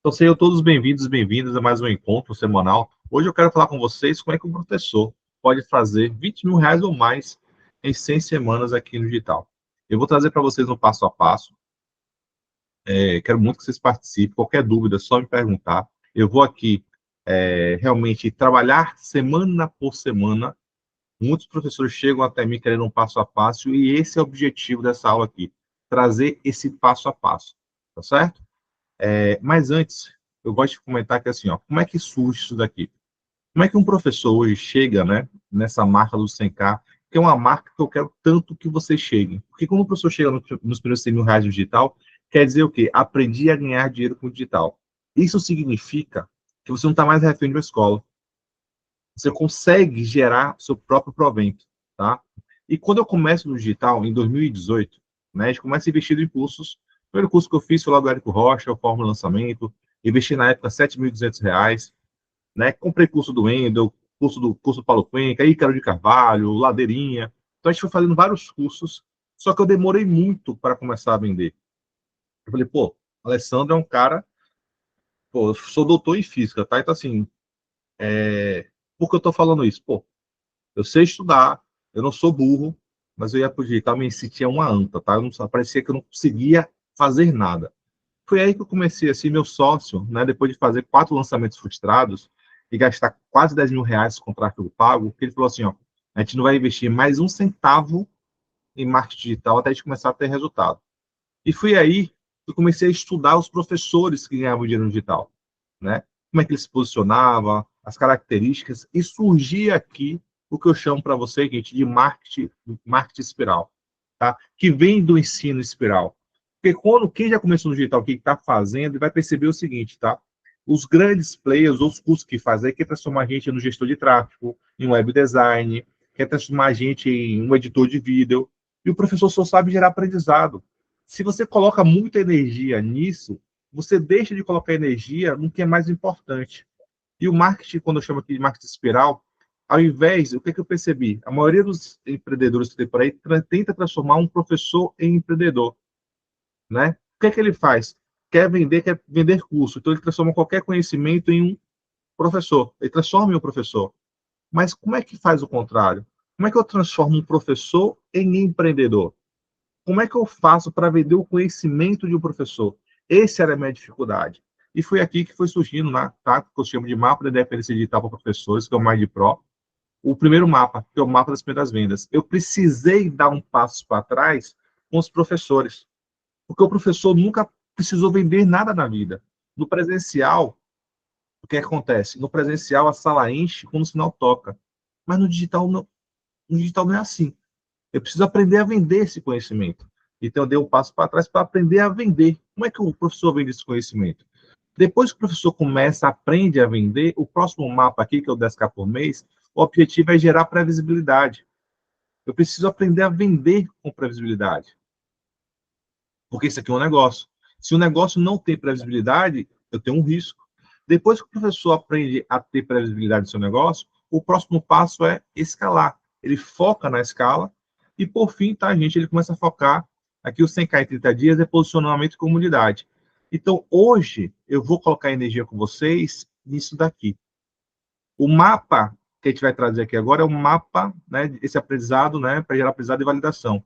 Então, sejam todos bem-vindos e bem-vindas a mais um encontro semanal. Hoje eu quero falar com vocês como é que um professor pode fazer R$ 20.000 ou mais em 100 semanas aqui no digital. Eu vou trazer para vocês um passo a passo. Quero muito que vocês participem. Qualquer dúvida, é só me perguntar. Eu vou aqui realmente trabalhar semana por semana. Muitos professores chegam até mim querendo um passo a passo e esse é o objetivo dessa aula aqui, trazer esse passo a passo, tá certo? Mas antes, eu gosto de comentar que assim, ó, como é que surge isso daqui? Como é que um professor hoje chega, né, nessa marca do 100K, que é uma marca que eu quero tanto que vocês cheguem? Porque quando o professor chega nos primeiros R$ 100.000 no digital, quer dizer o quê? Aprendi a ganhar dinheiro com o digital. Isso significa que você não está mais refém de uma escola. Você consegue gerar seu próprio provento, tá? E quando eu começo no digital, em 2018, né, a gente começa a investir em cursos. O primeiro curso que eu fiz foi lá do Érico Rocha, o Fórmula Lançamento. Investi na época R$ 7.200, né? Comprei curso do Wendel, curso do Paulo Cuenca, Ícaro de Carvalho, Ladeirinha. Então a gente foi fazendo vários cursos, só que eu demorei muito para começar a vender. Eu falei, pô, Alessandro é um cara, pô, eu sou doutor em física, tá? Então assim, por que eu tô falando isso? Pô, eu sei estudar, eu não sou burro, mas eu ia pro digital me sentia uma anta, tá? Eu não, parecia que eu não conseguia fazer nada. Foi aí que eu comecei, assim, meu sócio, né, depois de fazer 4 lançamentos frustrados e gastar quase R$ 10.000 com tráfego pago, que ele falou assim, ó, a gente não vai investir mais um centavo em marketing digital até a gente começar a ter resultado. E foi aí que eu comecei a estudar os professores que ganhavam dinheiro no digital, né? Como é que eles se posicionavam, as características, e surgia aqui o que eu chamo para você, gente, de marketing espiral, tá? Que vem do ensino espiral. Porque quando quem já começou no digital, quem está fazendo, vai perceber o seguinte, tá? Os grandes players, ou os cursos que fazem, quer transformar a gente no gestor de tráfego, em web design, quer transformar a gente em um editor de vídeo, e o professor só sabe gerar aprendizado. Se você coloca muita energia nisso, você deixa de colocar energia no que é mais importante. E o marketing, quando eu chamo aqui de marketing espiral, ao invés, o que, que eu percebi? A maioria dos empreendedores que tem por aí tenta transformar um professor em empreendedor, né? O que é que ele faz? Quer vender curso, então ele transforma qualquer conhecimento em um professor, ele transforma em um professor. Mas como é que faz o contrário? Como é que eu transformo um professor em empreendedor? Como é que eu faço para vender o conhecimento de um professor? Essa era a minha dificuldade. E foi aqui que foi surgindo, né, tá? Que eu chamo de mapa da independência digital para professores, que é o Mais de Pro. O primeiro mapa, que é o mapa das primeiras vendas. Eu precisei dar um passo para trás com os professores, porque o professor nunca precisou vender nada na vida. No presencial, o que acontece? No presencial, a sala enche quando o sinal toca. Mas no digital não é assim. Eu preciso aprender a vender esse conhecimento. Então, eu dei um passo para trás para aprender a vender. Como é que o professor vende esse conhecimento? Depois que o professor começa, aprende a vender, o próximo mapa aqui, que é o 10K por mês, o objetivo é gerar previsibilidade. Eu preciso aprender a vender com previsibilidade. Porque isso aqui é um negócio. Se o negócio não tem previsibilidade, eu tenho um risco. Depois que o professor aprende a ter previsibilidade do seu negócio, o próximo passo é escalar. Ele foca na escala e, por fim, tá, gente, ele começa a focar aqui os 100K em 30 dias é posicionamento e comunidade. Então, hoje, eu vou colocar energia com vocês nisso daqui. O mapa que a gente vai trazer aqui agora é o mapa, né, esse aprendizado, né, para gerar aprendizado e validação.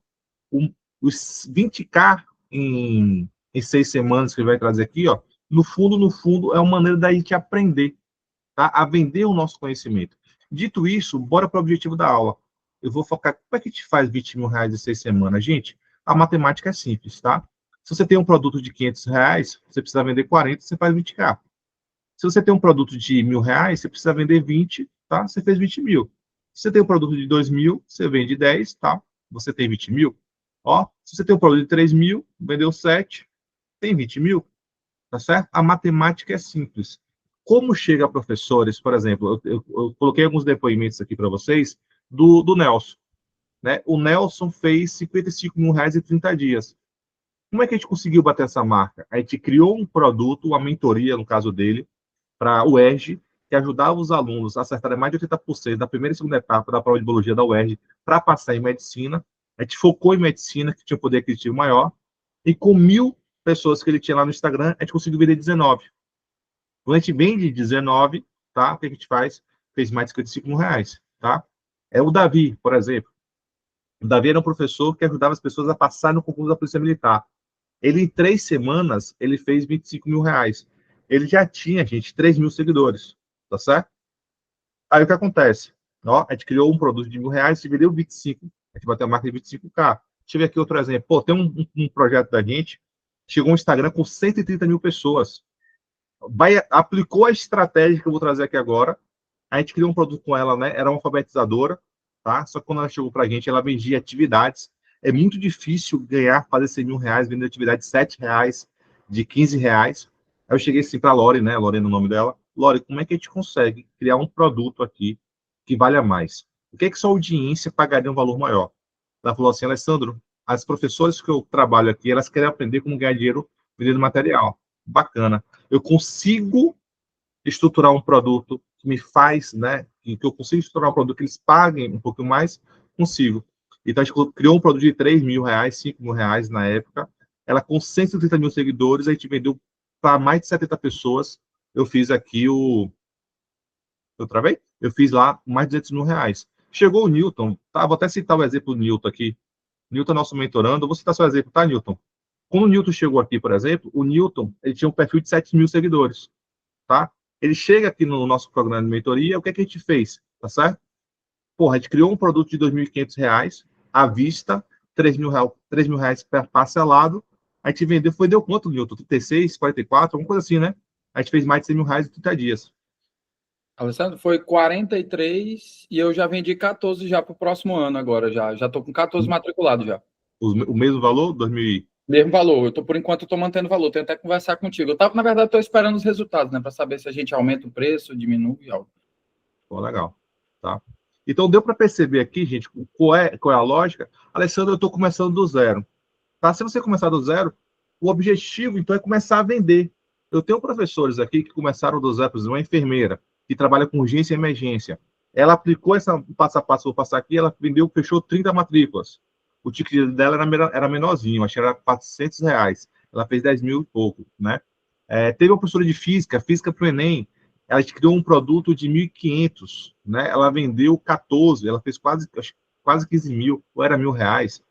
Os 20K em 6 semanas que ele vai trazer aqui, ó, no fundo, é uma maneira da gente aprender, tá? A vender o nosso conhecimento. Dito isso, bora para o objetivo da aula. Eu vou focar, como é que a gente faz R$ 20.000 em 6 semanas? Gente, a matemática é simples, tá? Se você tem um produto de R$ 500, você precisa vender 40, você faz 20K. Se você tem um produto de R$ 1.000, você precisa vender 20, tá? Você fez 20 mil. Se você tem um produto de 2.000, você vende 10, tá? Você tem 20 mil. Ó, se você tem um produto de 3.000, vendeu 7, tem 20 mil, tá certo? A matemática é simples. Como chega a professores, por exemplo, eu coloquei alguns depoimentos aqui para vocês do Nelson, né? O Nelson fez R$ 55.000 em 30 dias. Como é que a gente conseguiu bater essa marca? A gente criou um produto, uma mentoria, no caso dele, para o UERJ, que ajudava os alunos a acertarem mais de 80% da primeira e segunda etapa da prova de biologia da UERJ para passar em medicina. A gente focou em medicina, que tinha um poder aquisitivo maior, e com 1.000 pessoas que ele tinha lá no Instagram, a gente conseguiu vender 19. Quando a gente vende 19, tá? O que a gente faz? Fez mais de 55 mil reais, tá? É o Davi, por exemplo. O Davi era um professor que ajudava as pessoas a passar no concurso da Polícia Militar. Ele, em 3 semanas, ele fez 25 mil reais. Ele já tinha, gente, 3 mil seguidores, tá certo? Aí o que acontece? Ó, a gente criou um produto de R$ 1.000, dividiu 25, a gente bateu a marca de 25K. Deixa eu ver aqui outro exemplo. Pô, tem um projeto da gente, chegou um Instagram com 130 mil pessoas. Aplicou a estratégia que eu vou trazer aqui agora. A gente criou um produto com ela, né? Era uma alfabetizadora, tá? Só que quando ela chegou pra gente, ela vendia atividades. É muito difícil ganhar, fazer 100 mil reais, vender atividade de R$ 7, de R$ 15. Aí eu cheguei assim pra Lore, né? Lorena é o nome dela. Lore, como é que a gente consegue criar um produto aqui que valha mais? O que é que sua audiência pagaria um valor maior? Ela falou assim, Alessandro, as professoras que eu trabalho aqui, elas querem aprender como ganhar dinheiro vendendo material. Bacana. Eu consigo estruturar um produto que me faz, né, que eu consigo estruturar um produto que eles paguem um pouco mais, consigo. Então, a gente criou um produto de R$ 3.000, R$ 5.000 na época. Ela com 130 mil seguidores, a gente vendeu para mais de 70 pessoas. Eu fiz aqui o. Eu travei? Eu fiz lá mais de R$ 200 mil. Chegou o Newton, tá? Vou até citar o exemplo do Newton aqui. Newton é nosso mentorando. Eu vou citar seu exemplo, tá, Newton? Quando o Newton chegou aqui, por exemplo, o Newton ele tinha um perfil de 7 mil seguidores, tá? Ele chega aqui no nosso programa de mentoria, o que é que a gente fez? Tá certo? Porra, a gente criou um produto de R$ 2.500 à vista, R$ 3.000 parcelado. A gente deu quanto, Newton? 36, 44, alguma coisa assim, né? A gente fez mais de R$ 100.000 em 30 dias. Alessandro, foi 43 e eu já vendi 14 já para o próximo ano agora, já estou com 14 matriculados já. O mesmo valor, 2000. Mesmo valor, por enquanto, eu estou mantendo o valor, tenho até que conversar contigo. Na verdade, estou esperando os resultados, né, para saber se a gente aumenta o preço, diminui algo. Pô, legal. Tá? Então, deu para perceber aqui, gente, qual é a lógica? Alessandro, eu estou começando do zero. Tá? Se você começar do zero, o objetivo, então, é começar a vender. Eu tenho professores aqui que começaram do zero, por exemplo, uma enfermeira que trabalha com urgência e emergência. Ela aplicou essa passo a passo, vou passar aqui, ela vendeu, fechou 30 matrículas. O ticket dela era menorzinho, acho que era R$ 400. Ela fez 10 mil e pouco, né? Teve uma professora de física para o Enem, ela criou um produto de 1.500, né? Ela vendeu 14, ela fez quase 15 mil, ou era R$ 1.000,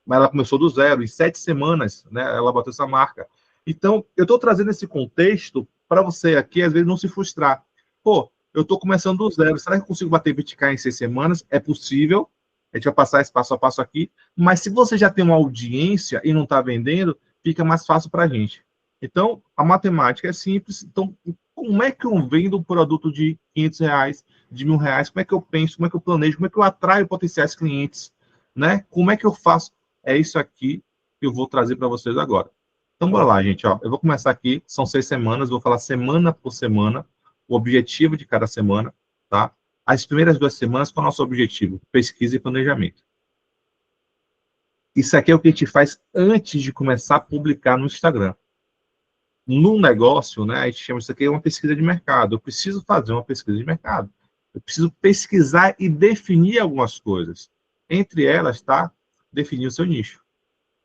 mas ela começou do zero, em 7 semanas, né? Ela bateu essa marca. Então, eu estou trazendo esse contexto para você aqui, às vezes, não se frustrar. Pô, eu estou começando do zero, será que eu consigo bater 20K em 6 semanas? É possível, a gente vai passar esse passo a passo aqui, mas se você já tem uma audiência e não está vendendo, fica mais fácil para a gente. Então, a matemática é simples. Então, como é que eu vendo um produto de R$ 500, de R$ 1.000? Como é que eu penso? Como é que eu planejo? Como é que eu atraio potenciais clientes? Né? Como é que eu faço? É isso aqui que eu vou trazer para vocês agora. Então, bora lá, gente. Ó. Eu vou começar aqui. São 6 semanas. Vou falar semana por semana. O objetivo de cada semana. Tá? As primeiras 2 semanas, qual é o nosso objetivo? Pesquisa e planejamento. Isso aqui é o que a gente faz antes de começar a publicar no Instagram. No negócio, né, a gente chama isso aqui de uma pesquisa de mercado. Eu preciso fazer uma pesquisa de mercado. Eu preciso pesquisar e definir algumas coisas. Entre elas, está definir o seu nicho.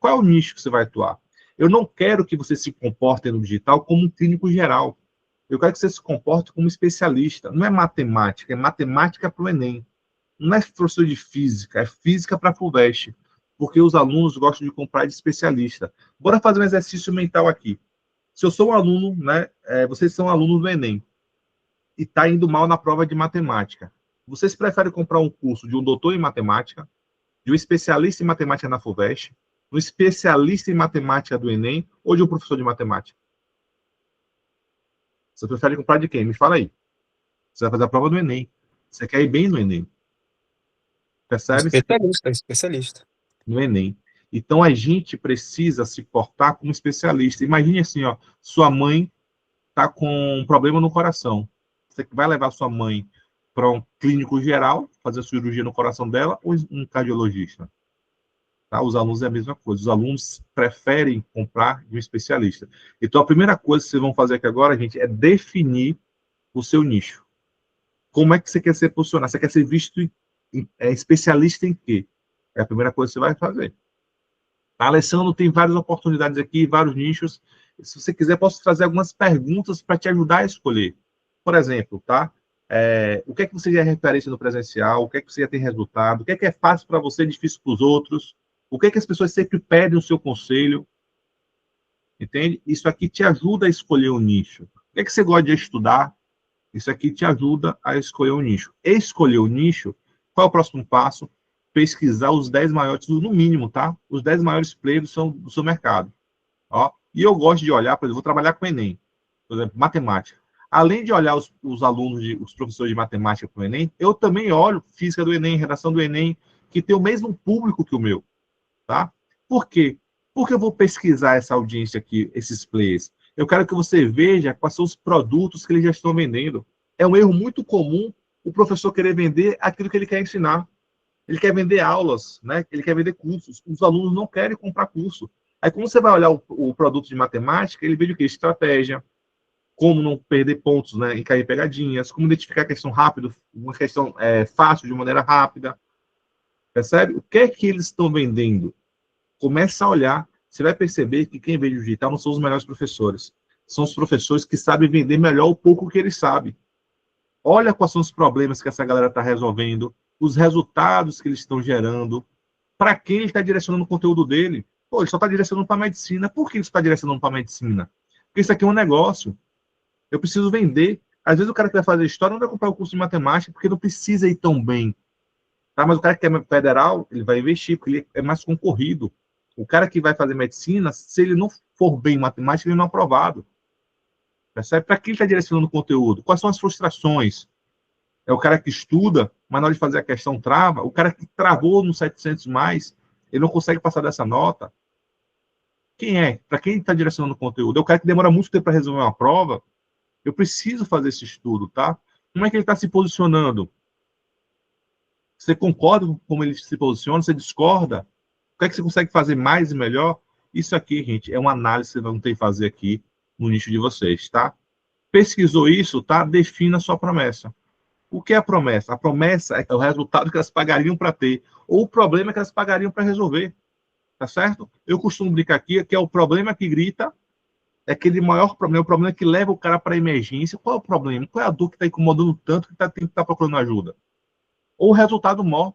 Qual é o nicho que você vai atuar? Eu não quero que você se comporte no digital como um clínico geral. Eu quero que você se comporte como um especialista. Não é matemática, é matemática para o Enem. Não é professor de física, é física para a FUVEST. Porque os alunos gostam de comprar de especialista. Bora fazer um exercício mental aqui. Se eu sou um aluno, né, vocês são alunos do Enem, e está indo mal na prova de matemática, vocês preferem comprar um curso de um doutor em matemática, de um especialista em matemática na FUVEST, um especialista em matemática do Enem ou de um professor de matemática? Você prefere comprar de quem? Me fala aí. Você vai fazer a prova do Enem. Você quer ir bem no Enem. Percebe? Você quer Especialista, especialista. no Enem. Então, a gente precisa se portar como especialista. Imagine assim, ó, sua mãe está com um problema no coração. Você vai levar sua mãe para um clínico geral, fazer cirurgia no coração dela, ou um cardiologista? Tá? Os alunos é a mesma coisa. Os alunos preferem comprar de um especialista. Então, a primeira coisa que vocês vão fazer aqui agora, gente, é definir o seu nicho. Como é que você quer ser posicionado? Você quer ser visto especialista em quê? É a primeira coisa que você vai fazer. A Alessandro tem várias oportunidades aqui, vários nichos. Se você quiser, posso trazer algumas perguntas para te ajudar a escolher. Por exemplo, tá? O que é que você já é referência no presencial? O que é que você já tem resultado? O que é fácil para você e difícil para os outros? O que é que as pessoas sempre pedem o seu conselho? Entende? Isso aqui te ajuda a escolher um nicho. O que é que você gosta de estudar? Isso aqui te ajuda a escolher um nicho. Escolher o nicho, qual é o próximo passo? Pesquisar os 10 maiores, no mínimo, tá? Os 10 maiores players do seu mercado. Ó. E eu gosto de olhar, por exemplo, vou trabalhar com o Enem, por exemplo, matemática. Além de olhar os alunos, os professores de matemática para o Enem, eu também olho física do Enem, redação do Enem, que tem o mesmo público que o meu. Tá? Por quê? Porque eu vou pesquisar essa audiência aqui, esses players. Eu quero que você veja quais são os produtos que eles já estão vendendo. É um erro muito comum o professor querer vender aquilo que ele quer ensinar. Ele quer vender aulas, né? Ele quer vender cursos. Os alunos não querem comprar curso. Aí, quando você vai olhar o produto de matemática, ele vê o quê? Estratégia, como não perder pontos, né, em cair em pegadinhas, como identificar a questão rápido, uma questão fácil, de maneira rápida. Percebe? O que é que eles estão vendendo? Começa a olhar, você vai perceber que quem vende o digital não são os melhores professores. São os professores que sabem vender melhor o pouco que eles sabem. Olha quais são os problemas que essa galera está resolvendo, os resultados que eles estão gerando, para quem ele está direcionando o conteúdo dele. Pô, ele só está direcionando para a medicina. Por que ele está direcionando para a medicina? Porque isso aqui é um negócio. Eu preciso vender. Às vezes o cara que vai fazer história não vai comprar o curso de matemática porque não precisa ir tão bem. Tá? Mas o cara que é federal, ele vai investir, porque ele é mais concorrido. O cara que vai fazer medicina, se ele não for bem em matemática, ele não é aprovado. Percebe? Para quem está direcionando o conteúdo? Quais são as frustrações? É o cara que estuda, mas na hora de fazer a questão trava. O cara que travou no 700 mais, ele não consegue passar dessa nota. Quem é? Para quem está direcionando o conteúdo? É o cara que demora muito tempo para resolver uma prova. Eu preciso fazer esse estudo, tá? Como é que ele está se posicionando? Você concorda com como ele se posiciona? Você discorda? O que é que você consegue fazer mais e melhor? Isso aqui, gente, é uma análise que vocês vão ter que fazer aqui no nicho de vocês, tá? Pesquisou isso, tá? Defina a sua promessa. O que é a promessa? A promessa é o resultado que elas pagariam para ter, ou o problema que elas pagariam para resolver, tá certo? Eu costumo brincar aqui que é o problema que grita, é aquele maior problema, o problema que leva o cara para a emergência. Qual é o problema? Qual é a dor que está incomodando tanto que tem que estar procurando ajuda? Ou o resultado maior,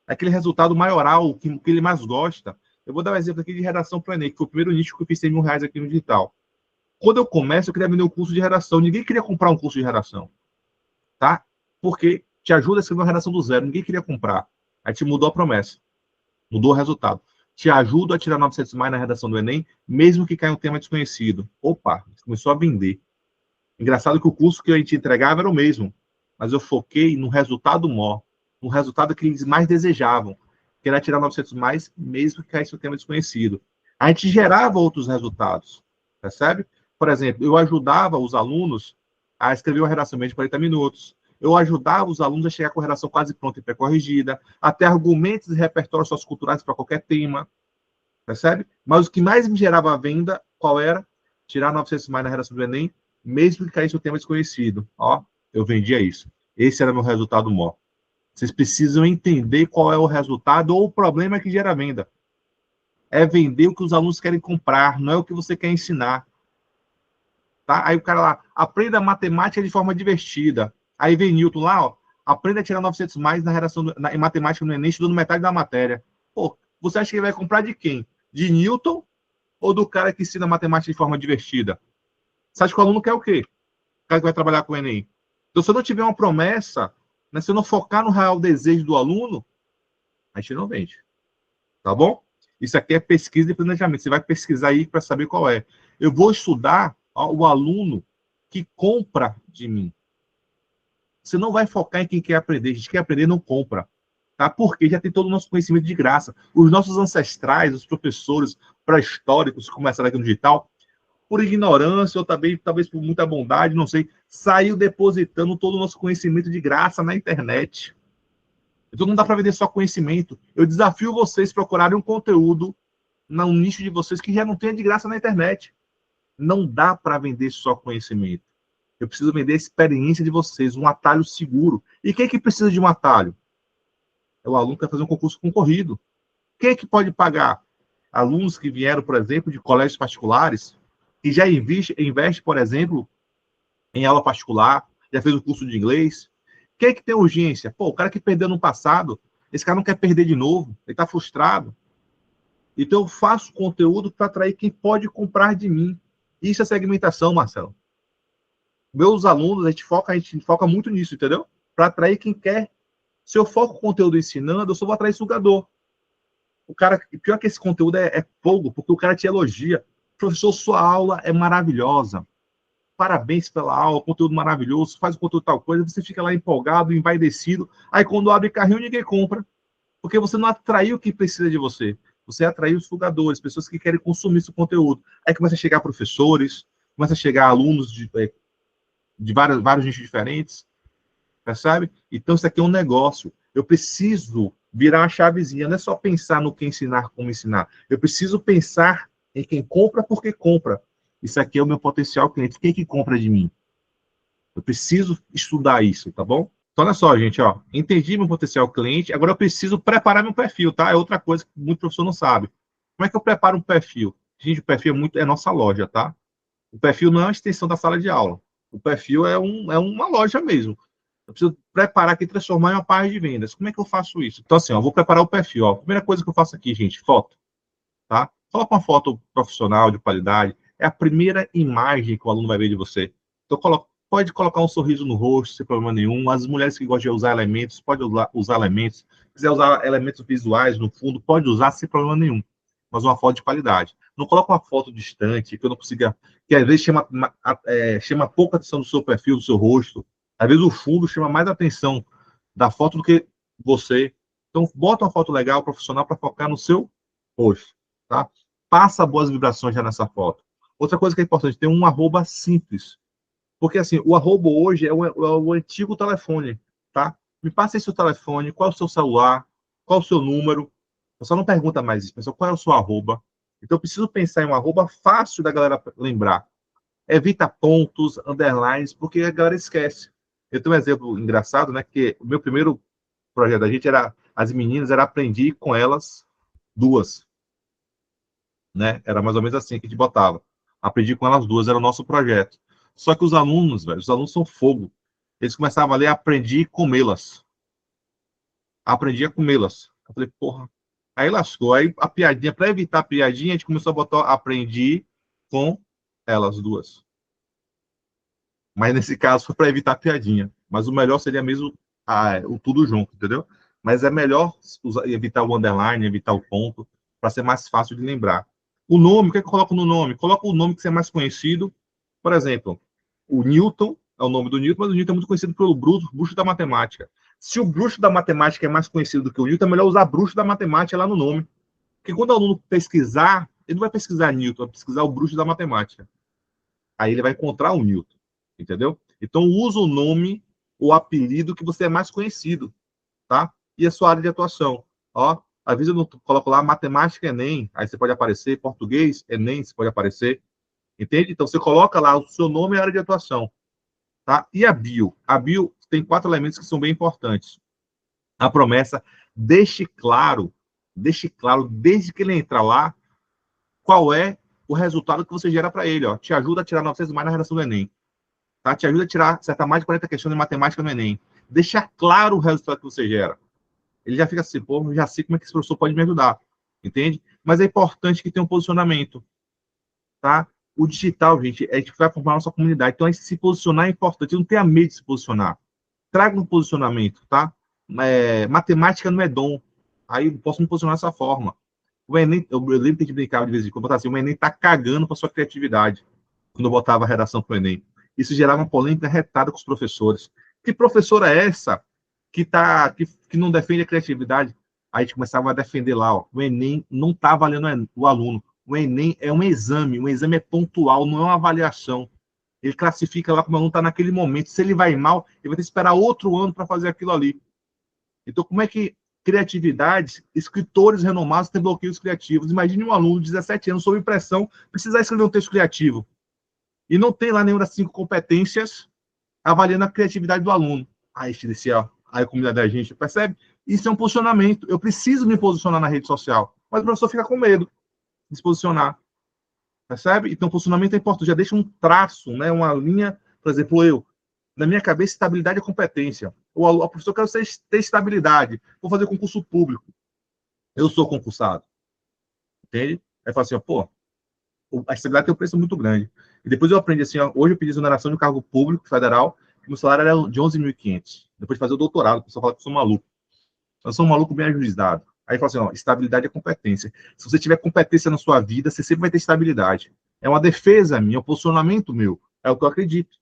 aquele resultado maioral que ele mais gosta. Eu vou dar um exemplo aqui de redação para o Enem, que foi o primeiro nicho que eu fiz 100 mil reais aqui no digital. Quando eu começo, eu queria vender um curso de redação. Ninguém queria comprar um curso de redação, tá? Porque te ajuda a escrever uma redação do zero. Ninguém queria comprar. Aí te mudou a promessa, mudou o resultado. Te ajuda a tirar 900 mais na redação do Enem, mesmo que caia um tema desconhecido. Opa, começou a vender. Engraçado que o curso que a gente entregava era o mesmo, mas eu foquei no resultado maior, no resultado que eles mais desejavam, que era tirar 900 mais, mesmo que caísse um tema desconhecido. A gente gerava outros resultados, percebe? Por exemplo, eu ajudava os alunos a escrever uma redação de 40 minutos, eu ajudava os alunos a chegar com a redação quase pronta e pré-corrigida, a ter argumentos e repertórios socioculturais para qualquer tema, percebe? Mas o que mais me gerava a venda, qual era? Tirar 900 mais na redação do Enem, mesmo que caísse um tema desconhecido. Ó, eu vendia isso. Esse era meu resultado maior. Vocês precisam entender qual é o resultado ou o problema que gera a venda. É vender o que os alunos querem comprar, não é o que você quer ensinar. Tá? Aí o cara lá, aprenda matemática de forma divertida. Aí vem Newton lá, ó, aprenda a tirar 900 mais na redação em matemática no Enem, estudando metade da matéria. Pô, você acha que ele vai comprar de quem? De Newton ou do cara que ensina matemática de forma divertida? Você acha que o aluno quer o quê? O cara que vai trabalhar com o Enem. Então, se eu não tiver uma promessa, né, se eu não focar no real desejo do aluno, a gente não vende. Tá bom? Isso aqui é pesquisa e planejamento. Você vai pesquisar aí para saber qual é. Eu vou estudar o aluno que compra de mim. Você não vai focar em quem quer aprender. A gente quer aprender, não compra. Tá? Porque já tem todo o nosso conhecimento de graça. Os nossos ancestrais, os professores pré-históricos que começaram aqui no digital, por ignorância ou também, talvez por muita bondade, não sei, saiu depositando todo o nosso conhecimento de graça na internet. Então não dá para vender só conhecimento. Eu desafio vocês a procurarem um conteúdo no nicho de vocês que já não tenha de graça na internet. Não dá para vender só conhecimento. Eu preciso vender a experiência de vocês, um atalho seguro. E quem é que precisa de um atalho? É o aluno que vai fazer um concurso concorrido. Quem é que pode pagar? Alunos que vieram, por exemplo, de colégios particulares, e já investe, por exemplo, em aula particular, já fez o curso de inglês. Quem é que tem urgência? Pô, o cara que perdeu no passado, esse cara não quer perder de novo, ele está frustrado. Então eu faço conteúdo para atrair quem pode comprar de mim. Isso é segmentação, Marcelo. Meus alunos, a gente foca muito nisso, entendeu? Para atrair quem quer. Se eu foco conteúdo ensinando, eu só vou atrair sugador. O cara, pior que esse conteúdo é fogo, porque o cara te elogia. Professor, sua aula é maravilhosa. Parabéns pela aula, conteúdo maravilhoso, faz o conteúdo tal coisa, você fica lá empolgado, envaidecido. Aí quando abre carrinho, ninguém compra. Porque você não atraiu quem precisa de você. Você atraiu os sugadores, pessoas que querem consumir esse conteúdo. Aí começa a chegar professores, começa a chegar alunos de vários nichos diferentes, percebe? Então isso aqui é um negócio. Eu preciso virar uma chavezinha, não é só pensar no que ensinar, como ensinar. Eu preciso pensar em quem compra porque compra. Isso aqui é o meu potencial cliente. Quem que compra de mim? Eu preciso estudar isso, tá bom? Então, olha só, gente, ó. Entendi meu potencial cliente, agora eu preciso preparar meu perfil, tá? É outra coisa que muito professor não sabe. Como é que eu preparo um perfil? Gente, o perfil é nossa loja, tá? O perfil não é uma extensão da sala de aula. O perfil é uma loja mesmo. Eu preciso preparar aqui e transformar em uma página de vendas. Como é que eu faço isso? Então, assim, ó, eu vou preparar o perfil. Ó. A primeira coisa que eu faço aqui, gente, foto, tá? Coloca uma foto profissional, de qualidade. É a primeira imagem que o aluno vai ver de você. Então, pode colocar um sorriso no rosto, sem problema nenhum. As mulheres que gostam de usar elementos, pode usar elementos. Se quiser usar elementos visuais no fundo, pode usar sem problema nenhum. Mas uma foto de qualidade. Não coloca uma foto distante, que eu não consiga... Que às vezes chama pouca atenção do seu perfil, do seu rosto. Às vezes o fundo chama mais atenção da foto do que você. Então, bota uma foto legal, profissional, para focar no seu rosto, tá? Passa boas vibrações já nessa foto. Outra coisa que é importante, tem um arroba simples. Porque, assim, o arroba hoje é o antigo telefone, tá? Me passa aí seu telefone, qual é o seu celular, qual é o seu número. Eu só não pergunta mais isso, pessoal, qual é o seu arroba. Então, eu preciso pensar em um arroba fácil da galera lembrar. Evita pontos, underlines, porque a galera esquece. Eu tenho um exemplo engraçado, né? Que o meu primeiro projeto da gente era, as meninas, era aprender com elas duas, né? Era mais ou menos assim que a gente botava. Aprendi com elas duas, era o nosso projeto. Só que os alunos, velho, os alunos são fogo. Eles começavam a ler, aprendi a comê-las. Aprendi a comê-las. Eu falei, porra. Aí lascou. Aí a piadinha, para evitar a piadinha, a gente começou a botar aprendi com elas duas. Mas nesse caso foi para evitar a piadinha. Mas o melhor seria mesmo o tudo junto, entendeu? Mas é melhor evitar o underline, evitar o ponto, para ser mais fácil de lembrar. O nome, o que, é que eu coloco no nome? Coloca o nome que você é mais conhecido. Por exemplo, o Newton é o nome do Newton, mas o Newton é muito conhecido pelo bruxo da matemática. Se o bruxo da matemática é mais conhecido do que o Newton, é melhor usar bruxo da matemática lá no nome. Porque quando o aluno pesquisar, ele não vai pesquisar Newton, vai pesquisar o bruxo da matemática. Aí ele vai encontrar o Newton, entendeu? Então usa o nome, o apelido que você é mais conhecido, tá? E a sua área de atuação. Ó, às vezes eu não coloco lá matemática Enem, aí você pode aparecer, português Enem, você pode aparecer, entende? Então você coloca lá o seu nome e a área de atuação, tá? E a bio? A bio tem 4 elementos que são bem importantes. A promessa, deixe claro, desde que ele entrar lá, qual é o resultado que você gera para ele, ó. Te ajuda a tirar 900 mais na redação do Enem. Tá? Te ajuda a tirar, acertar mais de 40 questões de matemática no Enem. Deixar claro o resultado que você gera. Ele já fica assim, pô, eu já sei como é que esse professor pode me ajudar. Entende? Mas é importante que tenha um posicionamento. Tá? O digital, gente, a gente vai formar a nossa comunidade. Então, se posicionar é importante. Não tenha medo de se posicionar. Traga um posicionamento, tá? Matemática não é dom. Aí eu posso me posicionar dessa forma. O Enem, eu lembro que a gente brincava de vez em quando, botar assim, o Enem tá cagando para sua criatividade. Quando eu botava a redação para o Enem. Isso gerava uma polêmica retada com os professores. Que professora é essa que não defende a criatividade? Aí a gente começava a defender lá, ó, o Enem não está avaliando o aluno. O Enem é um exame é pontual, não é uma avaliação. Ele classifica lá como o aluno está naquele momento. Se ele vai mal, ele vai ter que esperar outro ano para fazer aquilo ali. Então, como é que criatividade, escritores renomados têm bloqueios criativos? Imagine um aluno de 17 anos, sob pressão, precisar escrever um texto criativo. E não tem lá nenhuma das 5 competências avaliando a criatividade do aluno. Aí, a comunidade da gente, percebe? Isso é um posicionamento. Eu preciso me posicionar na rede social. Mas o professor fica com medo de se posicionar. Percebe? Então, o posicionamento é importante. Já deixa um traço, né? Uma linha, por exemplo, na minha cabeça, estabilidade é competência. O professor quer ter estabilidade. Vou fazer concurso público. Eu sou concursado. Entende? Aí fala assim, ó, pô, a estabilidade tem um preço muito grande. E depois eu aprendi assim, ó, hoje eu pedi exoneração de um cargo público federal, que meu salário era de 11.500. Depois de fazer o doutorado, o pessoal fala que eu sou maluco. Eu sou um maluco bem ajuizado. Aí fala assim, ó, estabilidade é competência. Se você tiver competência na sua vida, você sempre vai ter estabilidade. É uma defesa minha, é um posicionamento meu. É o que eu acredito.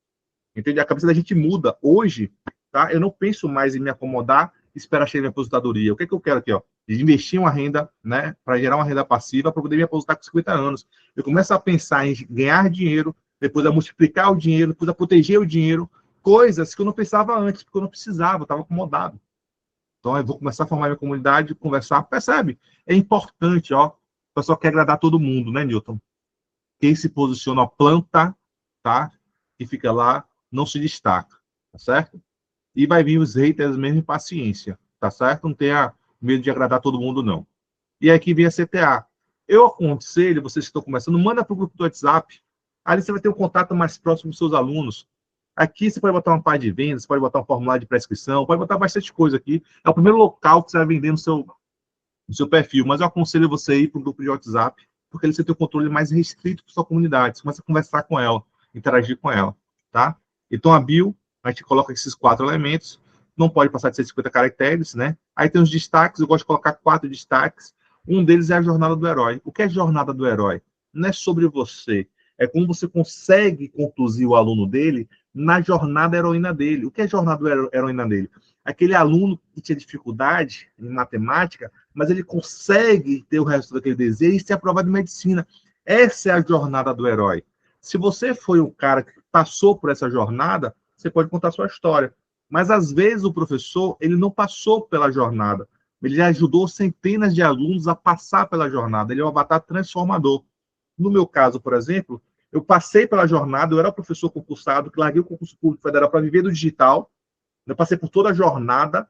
Entende? A cabeça da gente muda. Hoje, tá? Eu não penso mais em me acomodar e esperar chegar minha aposentadoria. O que é que eu quero aqui, ó? Investir uma renda, né? Para gerar uma renda passiva para poder me aposentar com 50 anos. Eu começo a pensar em ganhar dinheiro, depois a multiplicar o dinheiro, depois a proteger o dinheiro, coisas que eu não pensava antes, porque eu não precisava, eu estava acomodado. Então, eu vou começar a formar minha comunidade, conversar. Percebe? É importante, ó. O pessoal quer agradar todo mundo, né, Newton? Quem se posiciona, ó, planta, tá? E fica lá, não se destaca, tá certo? E vai vir os haters mesmo em paciência, tá certo? Não tenha medo de agradar todo mundo, não. E aqui vem a CTA. Eu aconselho, vocês que estão começando, manda para o grupo do WhatsApp. Ali você vai ter um contato mais próximo dos seus alunos. Aqui você pode botar uma página de vendas, pode botar um formulário de prescrição, pode botar bastante coisa aqui. É o primeiro local que você vai vender no seu perfil, mas eu aconselho você ir para o grupo de WhatsApp, porque ali você tem o controle mais restrito para sua comunidade. Você começa a conversar com ela, interagir com ela, tá? Então, a bio, a gente coloca esses 4 elementos, não pode passar de 150 caracteres, né? Aí tem os destaques, eu gosto de colocar 4 destaques. Um deles é a jornada do herói. O que é jornada do herói? Não é sobre você, é como você consegue conduzir o aluno dele na jornada heroína dele. O que é jornada heroína dele? Aquele aluno que tinha dificuldade em matemática, mas ele consegue ter o resultado que ele deseja e ser aprovado em medicina. Essa é a jornada do herói. Se você foi o cara que passou por essa jornada, você pode contar a sua história. Mas, às vezes, o professor ele não passou pela jornada. Ele ajudou centenas de alunos a passar pela jornada. Ele é um avatar transformador. No meu caso, por exemplo, eu passei pela jornada, eu era professor concursado, que larguei o concurso público federal para viver do digital. Eu passei por toda a jornada,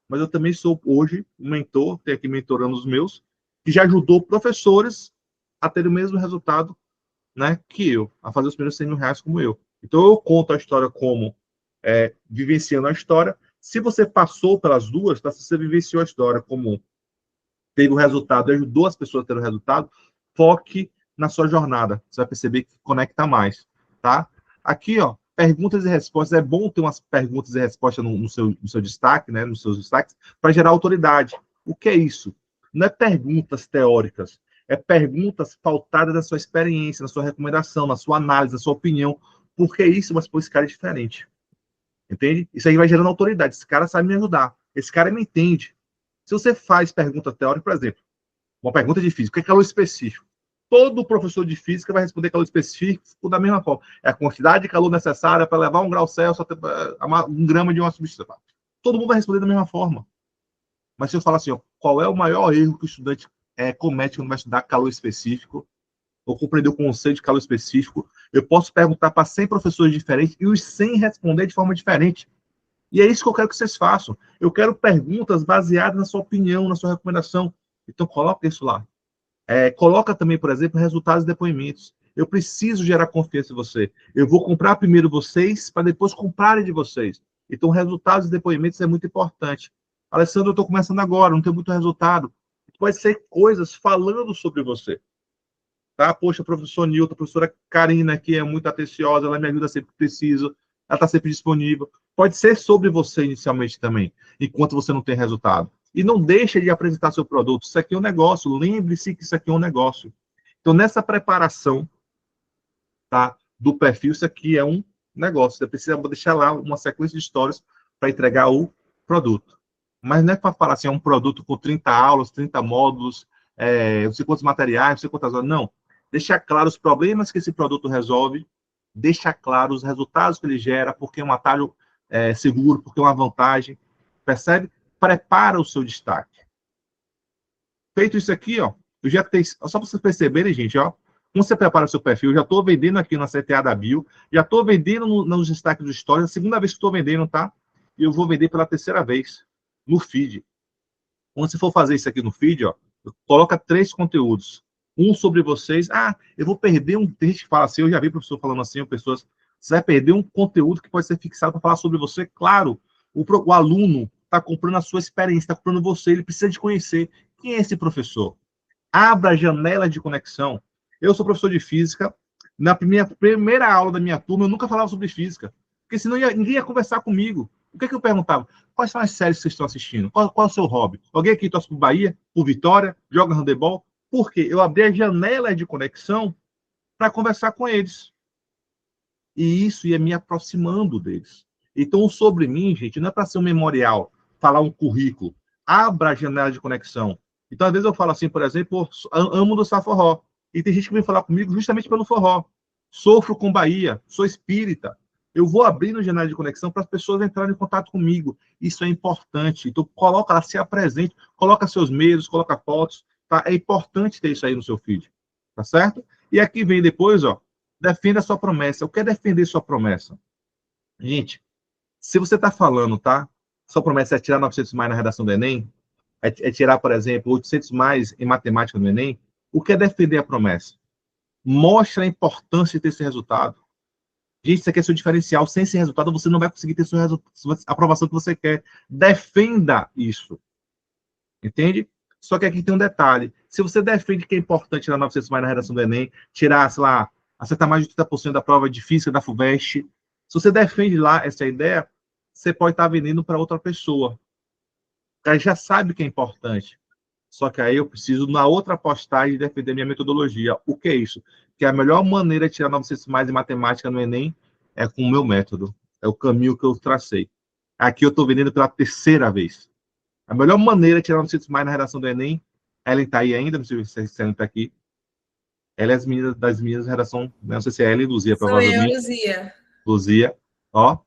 mas eu também sou, hoje, um mentor, tenho aqui mentorando os meus, que já ajudou professores a ter o mesmo resultado, né, que eu, a fazer os primeiros 100 mil reais como eu. Então, eu conto a história como vivenciando a história. Se você passou pelas duas, tá? Se você vivenciou a história como teve o resultado, ajudou as pessoas a ter o resultado, foque na sua jornada. Você vai perceber que conecta mais, tá? Aqui, ó, perguntas e respostas. É bom ter umas perguntas e respostas no seu destaque, né? Nos seus destaques, para gerar autoridade. O que é isso? Não é perguntas teóricas, é perguntas pautadas na sua experiência, na sua recomendação, na sua análise, na sua opinião. Por que isso? Mas pô, esse cara é diferente. Entende? Isso aí vai gerando autoridade. Esse cara sabe me ajudar. Esse cara me entende. Se você faz pergunta teórica, por exemplo, uma pergunta de física, o que é calor específico? Todo professor de física vai responder calor específico da mesma forma. É a quantidade de calor necessária para levar 1 grau Celsius a 1 grama de uma substância. Todo mundo vai responder da mesma forma. Mas se eu falar assim, ó, qual é o maior erro que o estudante comete quando vai estudar calor específico, ou compreender o conceito de calor específico, eu posso perguntar para 100 professores diferentes e os 100 responder de forma diferente. E é isso que eu quero que vocês façam. Eu quero perguntas baseadas na sua opinião, na sua recomendação. Então, coloca isso lá. Coloca também, por exemplo, resultados e depoimentos. Eu preciso gerar confiança em você. Eu vou comprar primeiro vocês, para depois comprarem de vocês. Então, resultados e depoimentos é muito importante. Alessandro, eu estou começando agora, não tenho muito resultado. Pode ser coisas falando sobre você. Tá? Poxa, professor Nilton, professora Karina aqui é muito atenciosa, ela me ajuda sempre que preciso, ela está sempre disponível. Pode ser sobre você inicialmente também, enquanto você não tem resultado. E não deixe de apresentar seu produto. Isso aqui é um negócio, lembre-se que isso aqui é um negócio. Então, nessa preparação, tá, do perfil, isso aqui é um negócio. Você precisa deixar lá uma sequência de histórias para entregar o produto. Mas não é para falar assim, é um produto com 30 aulas, 30 módulos, não sei quantos materiais, não sei quantas horas. Não. Deixar claro os problemas que esse produto resolve, deixar claro os resultados que ele gera, porque é um atalho seguro, porque é uma vantagem. Percebe? Prepara o seu destaque. Feito isso aqui, ó, eu já tenho, só para vocês perceberem, gente, ó, quando você prepara o seu perfil, eu já estou vendendo aqui na CTA da Bio, já estou vendendo nos destaques do Stories, a segunda vez que estou vendendo, tá? E eu vou vender pela terceira vez no feed. Quando você for fazer isso aqui no feed, ó, coloca 3 conteúdos. um sobre vocês. Ah, eu vou perder um... Tem gente que fala assim, eu já vi professor falando assim, pessoas, você vai perder um conteúdo que pode ser fixado para falar sobre você. Claro, o aluno está comprando a sua experiência, está comprando você, ele precisa de conhecer quem é esse professor. Abra a janela de conexão. Eu sou professor de física. Na primeira aula da minha turma, eu nunca falava sobre física, porque senão ninguém ia conversar comigo. O que é que eu perguntava? Quais são as séries que vocês estão assistindo? Qual é o seu hobby? Alguém aqui torce por Bahia, por Vitória, joga handebol? Por quê? Eu abri a janela de conexão para conversar com eles. E isso ia me aproximando deles. Então, o sobre mim, gente, não é para ser um memorial, falar um currículo. Abra a janela de conexão. Então, às vezes eu falo assim, por exemplo, amo dançar forró. E tem gente que vem falar comigo justamente pelo forró. Sofro com Bahia, sou espírita. Eu vou abrindo janela de conexão para as pessoas entrarem em contato comigo. Isso é importante. Então, coloca lá, se apresente, coloca seus medos, coloca fotos. Tá? É importante ter isso aí no seu feed. Tá certo? E aqui vem depois, ó, defenda a sua promessa. O que é defender sua promessa? Gente, se você está falando, tá? Sua promessa é tirar 900 mais na redação do Enem, é tirar, por exemplo, 800 mais em matemática no Enem, o que é defender a promessa? Mostra a importância de ter esse resultado. Gente, isso aqui é seu diferencial. Sem esse resultado, você não vai conseguir ter sua aprovação que você quer. Defenda isso. Entende? Só que aqui tem um detalhe. Se você defende que é importante tirar 900 mais na redação do Enem, tirar, sei lá, acertar mais de 30% da prova de física da FUVEST, se você defende lá essa ideia, você pode estar vendendo para outra pessoa. Ela já sabe que é importante. Só que aí eu preciso, na outra postagem, defender minha metodologia. O que é isso? Que a melhor maneira de tirar 900 mais em matemática no Enem é com o meu método. É o caminho que eu tracei. Aqui eu estou vendendo pela terceira vez. A melhor maneira de tirar 900 mais na redação do Enem, Ellen está aí ainda, não sei se Ellen está aqui. Ela é das meninas da redação, não sei se é Ellen e Luzia, Sou eu, provavelmente. Luzia. Luzia, ó.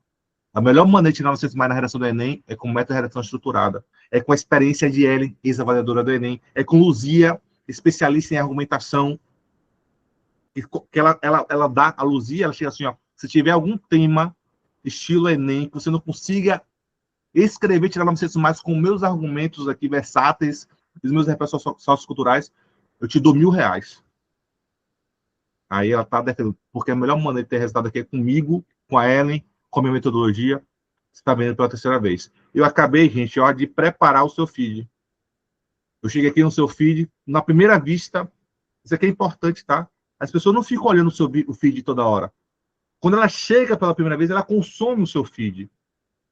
A melhor maneira de tirar 900 mais na redação do Enem é com o método de redação estruturada. É com a experiência de Ellen, ex-avaliadora do Enem. É com Luzia, especialista em argumentação. Que ela dá, a Luzia, ela chega assim, ó. Se tiver algum tema, estilo Enem, que você não consiga escrever, tirar 900 mais com meus argumentos aqui versáteis, os meus reflexos socioculturais, eu te dou R$1.000. Aí ela tá defendendo, porque a melhor maneira de ter resultado aqui é comigo, com a Ellen, com a minha metodologia. Você está vendo pela terceira vez. Eu acabei, gente, ó, de preparar o seu feed. Eu cheguei aqui no seu feed, na primeira vista, isso aqui é importante, tá? As pessoas não ficam olhando o feed toda hora. Quando ela chega pela primeira vez, ela consome o seu feed.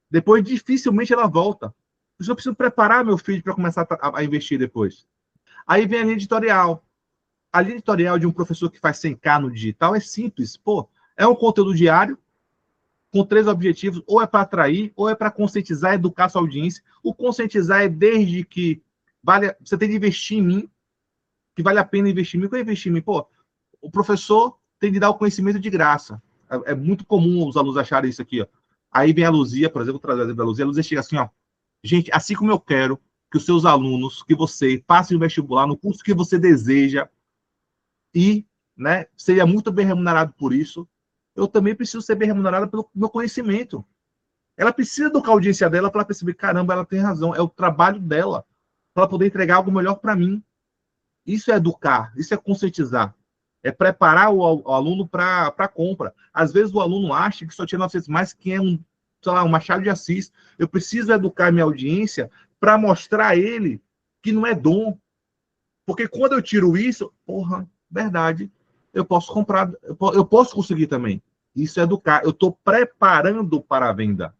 Depois, dificilmente ela volta. Eu preciso preparar meu feed para começar a investir depois. Aí vem a linha editorial. A linha editorial de um professor que faz 100K no digital é simples. Pô, é um conteúdo diário com 3 objetivos, ou é para atrair, ou é para conscientizar, educar sua audiência. O conscientizar é desde que você tem de investir em mim, que vale a pena investir em mim. O que é investir em mim? Pô, o professor tem de dar o conhecimento de graça. É muito comum os alunos acharem isso aqui, ó. Aí vem a Luzia, por exemplo, vou trazer o exemplo da Luzia. A Luzia chega assim, ó. Gente, assim como eu quero que os seus alunos, que você passe o vestibular no curso que você deseja e, né, seria muito bem remunerado por isso, eu também preciso ser bem remunerada pelo meu conhecimento. Ela precisa educar a audiência dela para perceber, caramba, ela tem razão, é o trabalho dela, para poder entregar algo melhor para mim. Isso é educar, isso é conscientizar. É preparar o aluno para a compra. Às vezes o aluno acha que só tinha 900 mais, que é sei lá, um Machado de Assis. Eu preciso educar minha audiência para mostrar a ele que não é dom. Porque quando eu tiro isso, porra, verdade, eu posso comprar, eu posso conseguir também. Isso é educar. Eu estou preparando para a venda.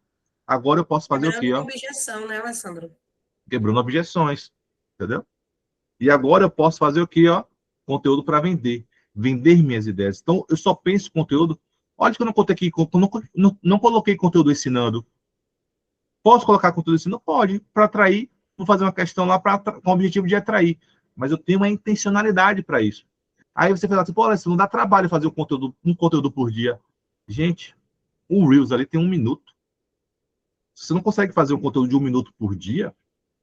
Agora eu posso fazer o quê? Quebrando objeção, né, Alessandro? Quebrando objeções. Entendeu? E agora eu posso fazer o quê? Conteúdo para vender. Vender minhas ideias. Então, eu só penso conteúdo. Olha que eu não contei aqui, não coloquei conteúdo ensinando. Posso colocar conteúdo ensinando? Pode. Para atrair, vou fazer uma questão lá com o objetivo de atrair. Mas eu tenho uma intencionalidade para isso. Aí você fala assim, pô, não dá trabalho fazer um conteúdo por dia. Gente, o Reels ali tem 1 minuto. Se você não consegue fazer um conteúdo de 1 minuto por dia,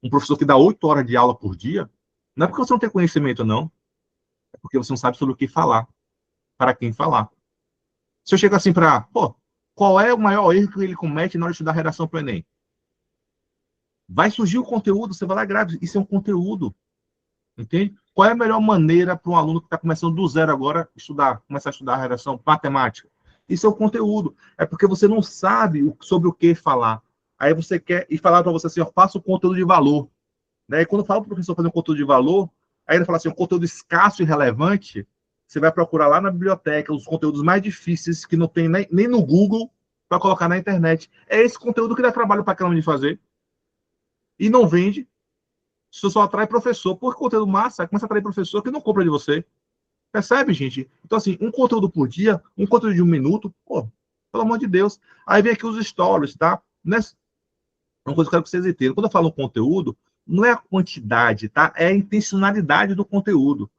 um professor que dá 8 horas de aula por dia, não é porque você não tem conhecimento, não. É porque você não sabe sobre o que falar. Para quem falar. Se eu chego assim para, pô, qual é o maior erro que ele comete na hora de estudar redação para o Enem? Vai surgir o conteúdo, você vai lá e grava. Isso é um conteúdo. Entende? Qual é a melhor maneira para um aluno que está começando do zero agora começar a estudar redação matemática? Isso é o conteúdo. É porque você não sabe sobre o que falar. Aí você quer e falar para você assim, ó, faça o conteúdo de valor. Né? E quando fala para o professor fazer um conteúdo de valor, aí ele fala assim, um conteúdo escasso e relevante, você vai procurar lá na biblioteca os conteúdos mais difíceis que não tem nem no Google para colocar na internet. É esse conteúdo que dá trabalho para cada um de fazer. E não vende. Isso só atrai professor. Por conteúdo massa, começa a atrair professor que não compra de você. Percebe, gente? Então, assim, um conteúdo por dia, um conteúdo de 1 minuto, pô, pelo amor de Deus. Aí vem aqui os stories, tá? Nessa, uma coisa que eu quero que vocês entendam. Quando eu falo conteúdo, não é a quantidade, tá? É a intencionalidade do conteúdo.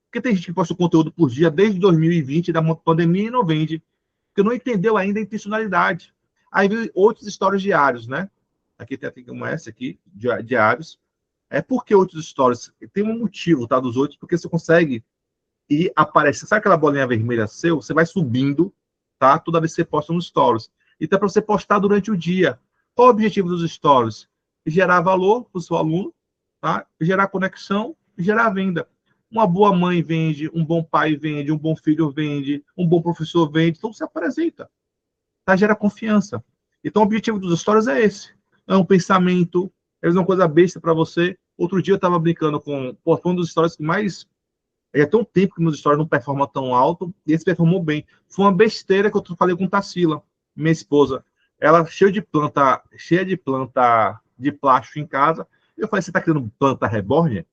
Porque tem gente que posta conteúdo por dia desde 2020, da pandemia, e não vende. Porque não entendeu ainda a intencionalidade. Aí vem outros stories diários, né? Aqui tem uma essa aqui, diários. É porque outros stories, tem um motivo, tá? Dos outros, porque você consegue ir aparecer. Sabe aquela bolinha vermelha seu? Você vai subindo, tá? Toda vez que você posta nos stories. Então, é para você postar durante o dia. Qual o objetivo dos stories? Gerar valor para o seu aluno, tá? Gerar conexão, gerar venda. Uma boa mãe vende, um bom pai vende, um bom filho vende, um bom professor vende. Então, você apresenta, tá? Gera confiança. Então, o objetivo dos stories é esse. É um pensamento, é uma coisa besta para você. Outro dia eu estava brincando com um dos stories que mais já tem um tempo que meus stories não performam tão alto, e esse performou bem. Foi uma besteira que eu falei com Tarsila, minha esposa. Ela cheia de planta de plástico em casa. Eu falei, você está querendo planta reborn?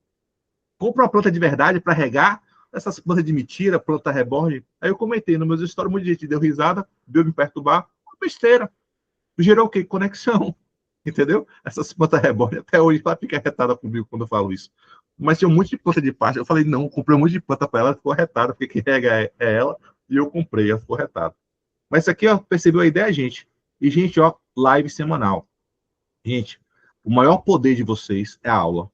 Compra uma planta de verdade para regar essas plantas de mentira, planta reborn. Aí eu comentei no meus stories, muita gente deu risada, deu me perturbar. Uma besteira. Gerou o quê? Conexão. Entendeu? Essas plantas reborn, até hoje ela fica retada comigo quando eu falo isso. Mas tinha um monte de planta de pasta. Eu falei, não, comprei um monte de planta para ela, ficou retada, porque quem rega é ela, e eu comprei, ela ficou retada. Mas isso aqui, ó, percebeu a ideia, gente? E, gente, ó, live semanal. Gente, o maior poder de vocês é a aula.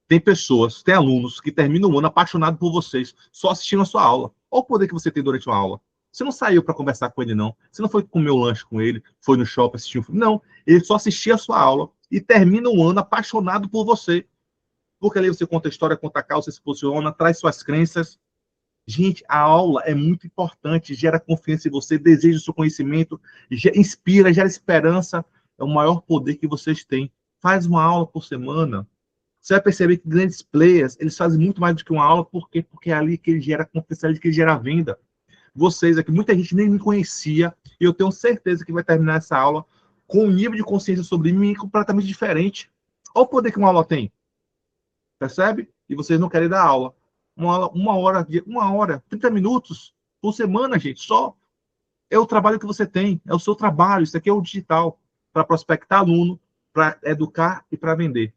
Tem pessoas, tem alunos que terminam o ano apaixonados por vocês, só assistindo a sua aula. Olha o poder que você tem durante uma aula. Você não saiu para conversar com ele, não. Você não foi comer o lanche com ele, foi no shopping assistir um filme. Não, ele só assistia a sua aula e termina o ano apaixonado por você. Porque ali você conta a história, conta a causa, você se posiciona, traz suas crenças. Gente, a aula é muito importante, gera confiança em você, deseja o seu conhecimento, inspira, gera esperança. É o maior poder que vocês têm. Faz uma aula por semana. Você vai perceber que grandes players, eles fazem muito mais do que uma aula, porque é ali que ele gera confiança, é ali que ele gera venda. Vocês aqui, muita gente nem me conhecia, e eu tenho certeza que vai terminar essa aula com um nível de consciência sobre mim completamente diferente. Olha o poder que uma aula tem. Percebe? E vocês não querem dar aula. Uma hora, 30 minutos por semana, gente, só é o trabalho que você tem, é o seu trabalho, isso aqui é o digital, para prospectar aluno, para educar e para vender.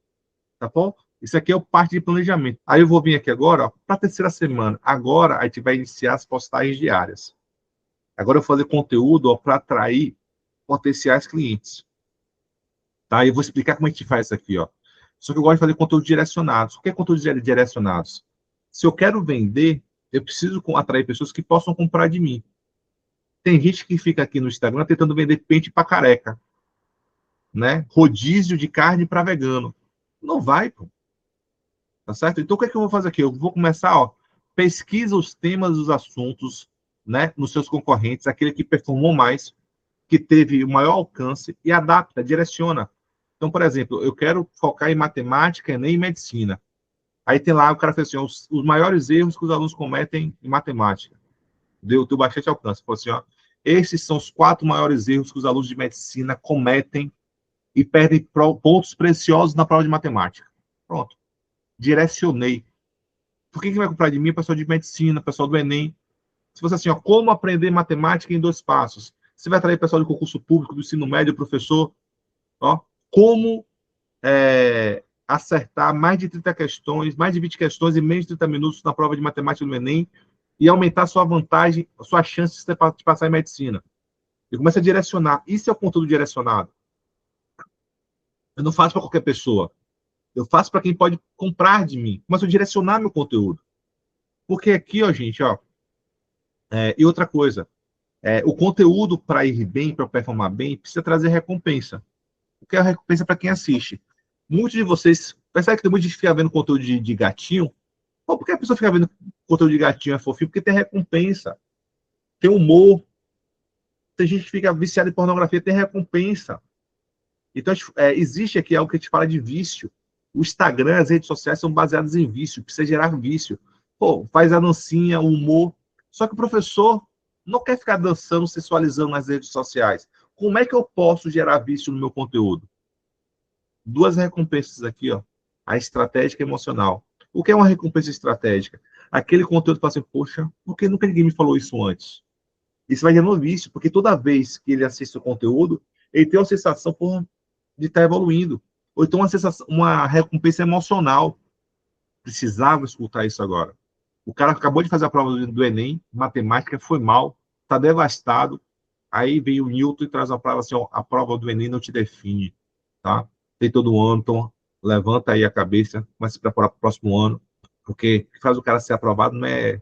Tá bom? Isso aqui é o parte de planejamento. Aí eu vou vir aqui agora, para a terceira semana. Agora a gente vai iniciar as postagens diárias. Agora eu vou fazer conteúdo para atrair potenciais clientes. Tá? E eu vou explicar como a gente faz isso aqui, ó. Só que eu gosto de fazer conteúdo direcionados. O que é conteúdo direcionados? Se eu quero vender, eu preciso atrair pessoas que possam comprar de mim. Tem gente que fica aqui no Instagram tentando vender pente para careca, né? Rodízio de carne para vegano. Não vai, pô. Tá certo? Então, o que é que eu vou fazer aqui? Eu vou começar, ó, pesquisa os temas, os assuntos, né, nos seus concorrentes, aquele que performou mais, que teve o maior alcance, e adapta, direciona. Então, por exemplo, eu quero focar em matemática, Enem e medicina. Aí tem lá, o cara fez assim, os maiores erros que os alunos cometem em matemática. Deu bastante alcance. Falou assim, ó, esses são os 4 maiores erros que os alunos de medicina cometem e perdem pontos preciosos na prova de matemática. Pronto. Direcionei. Por que vai comprar de mim? Pessoal de medicina, pessoal do Enem. Se fosse assim, ó, como aprender matemática em 2 passos. Você vai atrair pessoal de concurso público, do ensino médio, professor. Ó, como acertar mais de 30 questões, mais de 20 questões em menos de 30 minutos na prova de matemática do Enem e aumentar sua vantagem, sua chance de passar em medicina. E começa a direcionar. Isso é o conteúdo direcionado. Eu não faço para qualquer pessoa. Eu faço para quem pode comprar de mim. Começo a direcionar meu conteúdo. Porque aqui, ó, gente, ó. E outra coisa, o conteúdo para ir bem, para performar bem, precisa trazer recompensa. O que é a recompensa para quem assiste? Muitos de vocês, percebe que tem muita gente que fica vendo conteúdo de gatinho, Ou por que a pessoa fica vendo conteúdo de gatinho é fofinho? Porque tem recompensa, tem humor. Tem gente que fica viciada em pornografia, tem recompensa. Então, existe aqui algo que a gente fala de vício. O Instagram, as redes sociais são baseadas em vício, precisa gerar vício. Pô, faz a dancinha, o humor. Só que o professor não quer ficar dançando, sensualizando nas redes sociais. Como é que eu posso gerar vício no meu conteúdo? Duas recompensas aqui, ó. A estratégica e emocional. O que é uma recompensa estratégica? Aquele conteúdo que fala assim, poxa, por que nunca ninguém me falou isso antes? Isso vai gerando vício, porque toda vez que ele assiste o conteúdo, ele tem uma sensação, porra, de estar evoluindo. Ou então uma sensação, uma recompensa emocional. Precisava escutar isso agora. O cara acabou de fazer a prova do Enem, matemática, foi mal, está devastado. Aí vem o Newton e traz a prova assim, ó, a prova do Enem não te define, tá? Tem todo ano, então levanta aí a cabeça, começa a se preparar para o próximo ano, porque o que faz o cara ser aprovado não é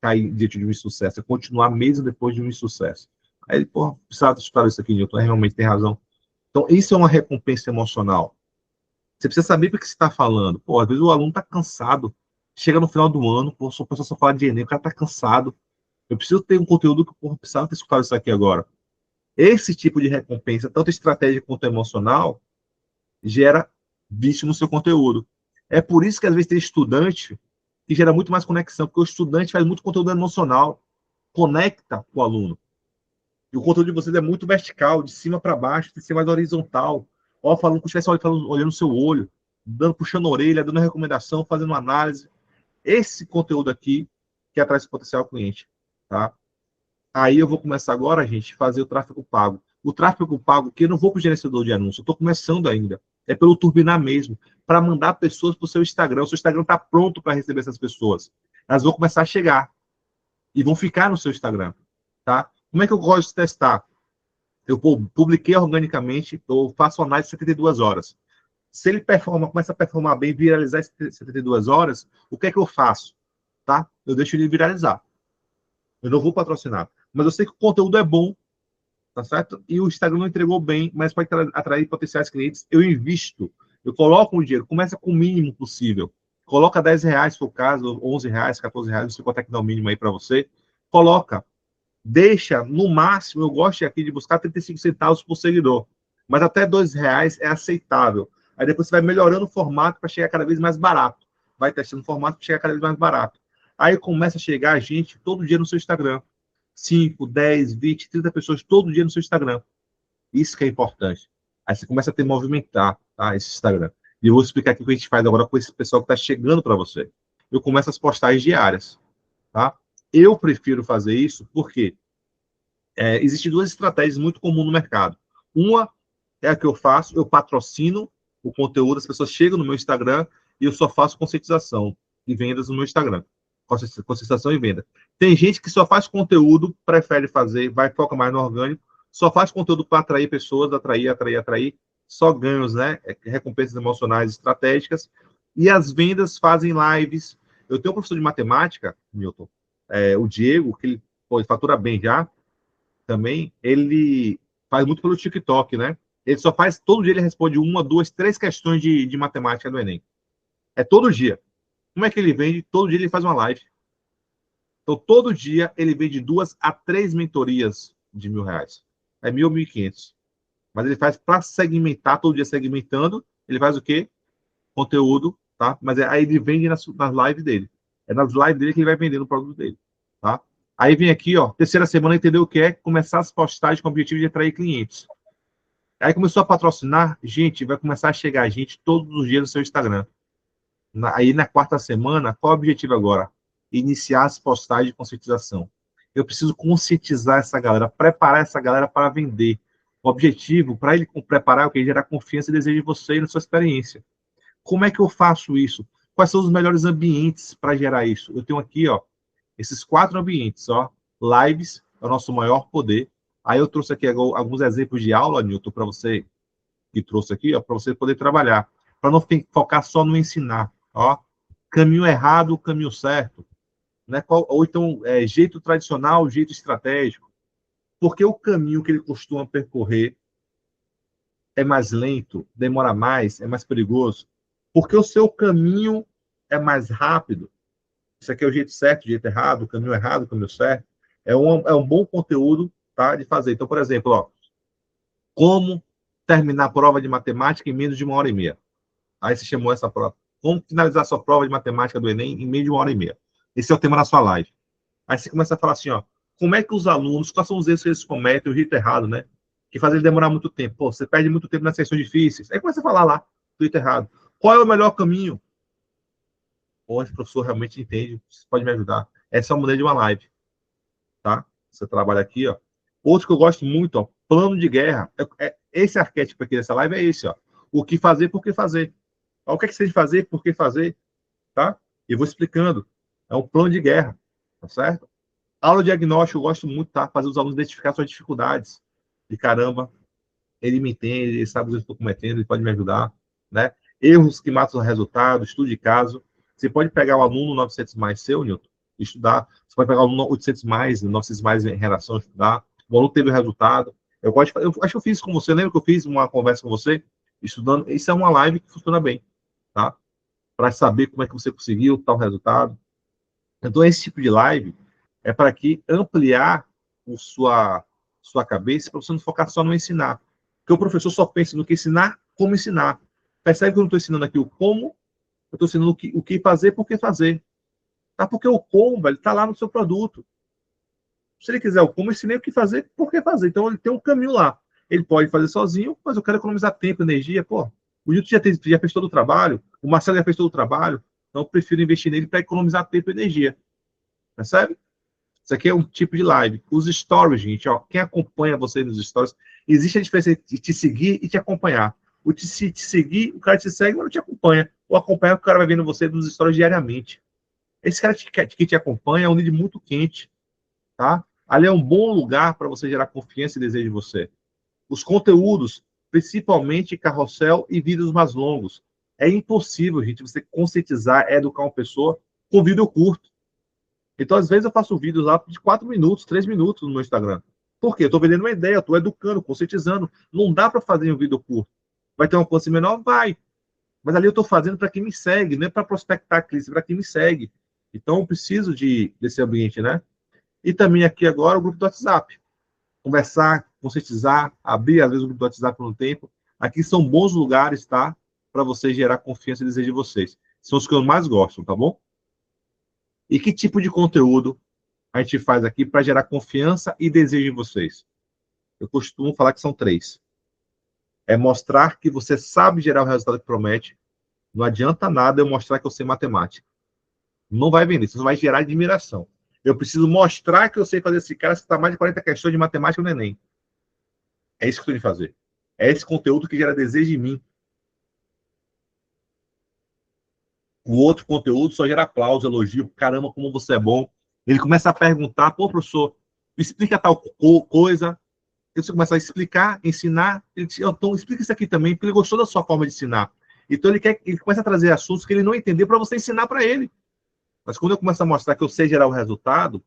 cair diante de um insucesso, é continuar mesmo depois de um insucesso. Aí ele, porra, precisava estudar isso aqui, Newton, realmente tem razão. Então, isso é uma recompensa emocional. Você precisa saber para que você está falando. Pô, às vezes o aluno está cansado. Chega no final do ano, pô, a pessoa só fala de Enem, o cara está cansado. Eu preciso ter um conteúdo que, porra, precisava ter escutado isso aqui agora. Esse tipo de recompensa, tanto estratégica quanto emocional, gera vício no seu conteúdo. É por isso que às vezes tem estudante que gera muito mais conexão, porque o estudante faz muito conteúdo emocional, conecta com o aluno. E o conteúdo de vocês é muito vertical, de cima para baixo, de ser mais horizontal. Ó, falando, como se estivesse olhando no seu olho, dando, puxando a orelha, dando recomendação, fazendo análise. Esse conteúdo aqui que atrai esse potencial cliente, tá? Aí eu vou começar agora, gente, fazer o tráfego pago. O tráfego pago, que eu não vou para o gerenciador de anúncio, eu estou começando ainda. É pelo turbinar mesmo, para mandar pessoas para o seu Instagram. O seu Instagram está pronto para receber essas pessoas. Elas vão começar a chegar e vão ficar no seu Instagram, tá? Como é que eu gosto de testar? Eu publiquei organicamente, eu faço análise de 72 horas. Se ele começa a performar bem, viralizar em 72 horas, o que é que eu faço? Tá? Eu deixo ele viralizar. Eu não vou patrocinar. Mas eu sei que o conteúdo é bom, tá certo? E o Instagram não entregou bem, mas pode atrair potenciais clientes. Eu invisto, eu coloco o dinheiro, começa com o mínimo possível. Coloca R$ 10, se for o caso, R$ 11, R$ 14, não sei quanto é que dá o mínimo aí para você. Coloca. Deixa, no máximo, eu gosto aqui de buscar 35 centavos por seguidor. Mas até R$ 2 é aceitável. Aí depois você vai melhorando o formato para chegar cada vez mais barato. Vai testando o formato para chegar cada vez mais barato. Aí começa a chegar a gente todo dia no seu Instagram. 5, 10, 20, 30 pessoas todo dia no seu Instagram. Isso que é importante. Aí você começa a ter movimentar, tá, esse Instagram. E eu vou explicar aqui o que a gente faz agora com esse pessoal que está chegando para você. Eu começo as postagens diárias, tá? Eu prefiro fazer isso porque existem duas estratégias muito comuns no mercado. Uma é a que eu faço, eu patrocino o conteúdo, as pessoas chegam no meu Instagram e eu só faço conscientização e vendas no meu Instagram. Conscientização e venda. Tem gente que só faz conteúdo, prefere fazer, vai foca mais no orgânico, só faz conteúdo para atrair pessoas, atrair, só ganhos, né? Recompensas emocionais estratégicas. E as vendas fazem lives. Eu tenho um professor de matemática, Milton, o Diego, que ele fatura bem já, também, ele faz muito pelo TikTok, né? Ele só faz, todo dia ele responde uma, duas, três questões de matemática do Enem. É todo dia. Como é que ele vende? Todo dia ele faz uma live. Então, todo dia ele vende 2 a 3 mentorias de R$ 1.000. É 1.000, 1.500. Mas ele faz para segmentar, todo dia segmentando, ele faz o quê? Conteúdo, tá? Mas aí ele vende nas lives dele. É nas lives dele que ele vai vendendo o produto dele, tá? Aí vem aqui, ó, terceira semana, entendeu o que é? Começar as postagens com o objetivo de atrair clientes. Aí começou a patrocinar, gente, vai começar a chegar gente todos os dias no seu Instagram. Aí na quarta semana, qual é o objetivo agora? Iniciar as postagens de conscientização. Eu preciso conscientizar essa galera, preparar essa galera para vender. O objetivo, para ele preparar, é o que? Gerar confiança e desejo de você e na sua experiência. Como é que eu faço isso? Quais são os melhores ambientes para gerar isso? Eu tenho aqui, ó, esses 4 ambientes, ó. Lives é o nosso maior poder. Aí eu trouxe aqui alguns exemplos de aula, Newton, para você, que trouxe aqui, ó, para você poder trabalhar. Para não focar só no ensinar, ó. Caminho errado, caminho certo. Né? Ou então, jeito tradicional, jeito estratégico. Porque o caminho que ele costuma percorrer é mais lento, demora mais, é mais perigoso. Porque o seu caminho é mais rápido, Isso aqui é o jeito certo, o jeito errado, o caminho certo. É um bom conteúdo, tá, de fazer. Então, por exemplo, ó, como terminar a prova de matemática em menos de 1 hora e meia. Aí você chamou essa prova. Como finalizar a sua prova de matemática do Enem em menos de 1 hora e meia. Esse é o tema da sua live. Aí você começa a falar assim, ó, como é que os alunos, quais são os erros que eles cometem, o jeito errado, né? Que faz ele demorar muito tempo. Pô, você perde muito tempo nas sessões difíceis. Aí começa a falar lá, do jeito errado. Qual é o melhor caminho? Onde o professor realmente entende, você pode me ajudar. Essa é a maneira de uma live, tá? Você trabalha aqui, ó. Outro que eu gosto muito, ó, plano de guerra. Esse arquétipo aqui dessa live é esse, ó. O que fazer, por que fazer. Ó, o que é que você tem de fazer, por que fazer, tá? E eu vou explicando. É um plano de guerra, tá certo? Aula de diagnóstico, eu gosto muito, tá? Fazer os alunos identificar suas dificuldades. E caramba, ele me entende, ele sabe o que eu estou cometendo, ele pode me ajudar, né? Erros que matam o resultado, estudo de caso. Você pode pegar o aluno 900 mais seu, Newton, estudar. Você pode pegar o aluno 800 mais, 900 mais em relação a estudar. O aluno teve o resultado. Eu gosto de, eu acho que eu fiz isso com você. Lembra que eu fiz uma conversa com você, estudando? Isso é uma live que funciona bem, tá? Para saber como é que você conseguiu tal resultado. Então, esse tipo de live é para que ampliar sua cabeça, para você não focar só no ensinar. Porque o professor só pensa no que ensinar, como ensinar. Percebe que eu não estou ensinando aqui o como, eu estou ensinando o que fazer, por que fazer. Tá? Porque o como, velho, está lá no seu produto. Se ele quiser o como, eu ensinei o que fazer, por que fazer. Então, ele tem um caminho lá. Ele pode fazer sozinho, mas eu quero economizar tempo, energia. Pô, o Nilton já fez todo o trabalho, o Marcelo já fez todo o trabalho, então eu prefiro investir nele para economizar tempo e energia. Percebe? Isso aqui é um tipo de live. Os stories, gente, ó, quem acompanha você nos stories, existe a diferença de te seguir e te acompanhar. Se te seguir, o cara te segue, mas não te acompanha. Ou acompanha, o cara vai vendo você nos stories diariamente. Esse cara que te acompanha é um nível muito quente, tá? Ali é um bom lugar para você gerar confiança e desejo de você. Os conteúdos, principalmente carrossel e vídeos mais longos. É impossível, gente, você conscientizar, educar uma pessoa com vídeo curto. Então, às vezes, eu faço vídeos lá de 4 minutos, 3 minutos no meu Instagram. Por quê? Eu estou vendendo uma ideia, eu estou educando, conscientizando. Não dá para fazer um vídeo curto. Vai ter um alcance menor? Vai. Mas ali eu estou fazendo para quem me segue, não é para prospectar clientes, é para quem me segue. Então, eu preciso desse ambiente, né? E também aqui agora o grupo do WhatsApp. Conversar, conscientizar, abrir às vezes o grupo do WhatsApp por um tempo. Aqui são bons lugares, tá? Para você gerar confiança e desejo de vocês. São os que eu mais gosto, tá bom? E que tipo de conteúdo a gente faz aqui para gerar confiança e desejo em vocês? Eu costumo falar que são três. É mostrar que você sabe gerar o resultado que promete. Não adianta nada eu mostrar que eu sei matemática. Não vai vender, isso vai gerar admiração. Eu preciso mostrar que eu sei fazer esse cara que está mais de 40 questões de matemática no Enem. É isso que eu tenho de fazer. É esse conteúdo que gera desejo em mim. O outro conteúdo só gera aplauso, elogio. Caramba, como você é bom. Ele começa a perguntar, pô, professor, explica tal coisa. Você começa a explicar, ensinar, ele diz, então explica isso aqui também, porque ele gostou da sua forma de ensinar. Então ele começa a trazer assuntos que ele não entendeu para você ensinar para ele. Mas quando eu começo a mostrar que eu sei gerar o resultado,